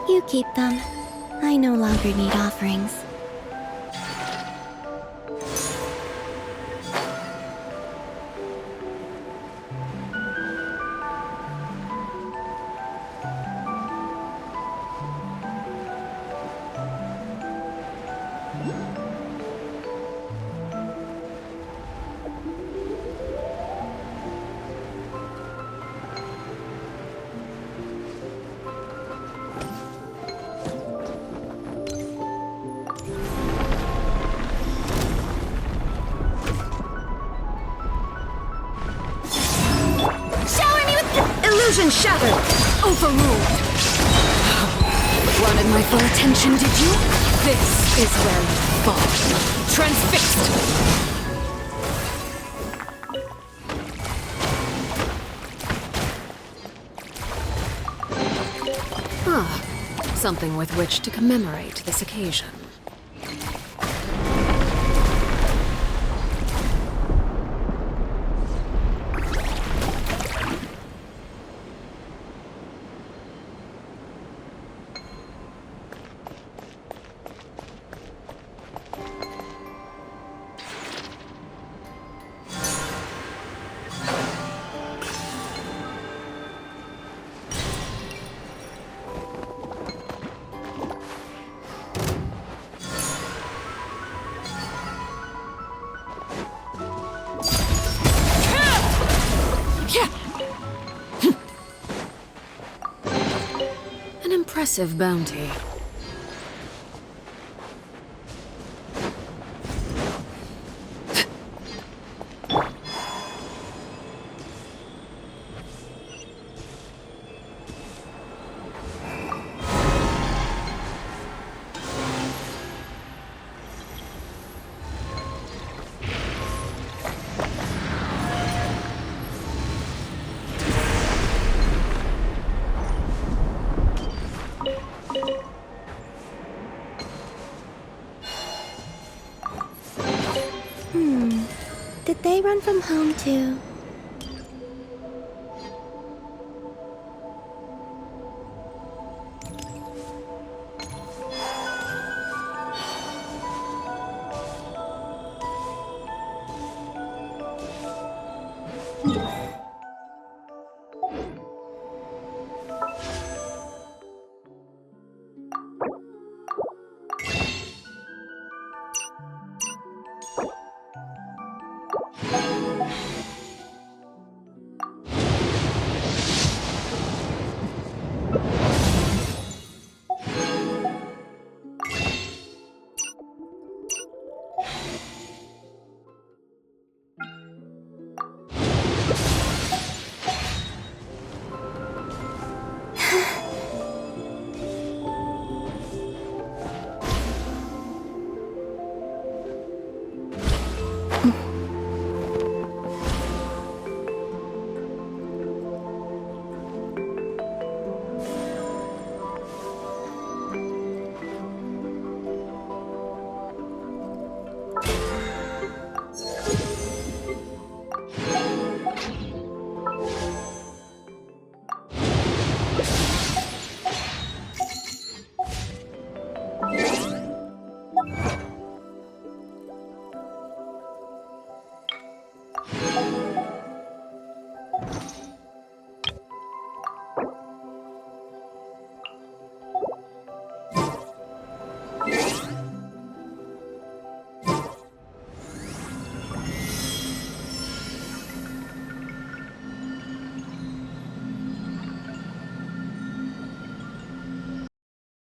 You keep them. I no longer need offerings. Illusion shattered! Overruled! Wanted my full attention, did you? This is where you fall. Transfixed! Something with which to commemorate this occasion. impressive bounty. Did they run from home too?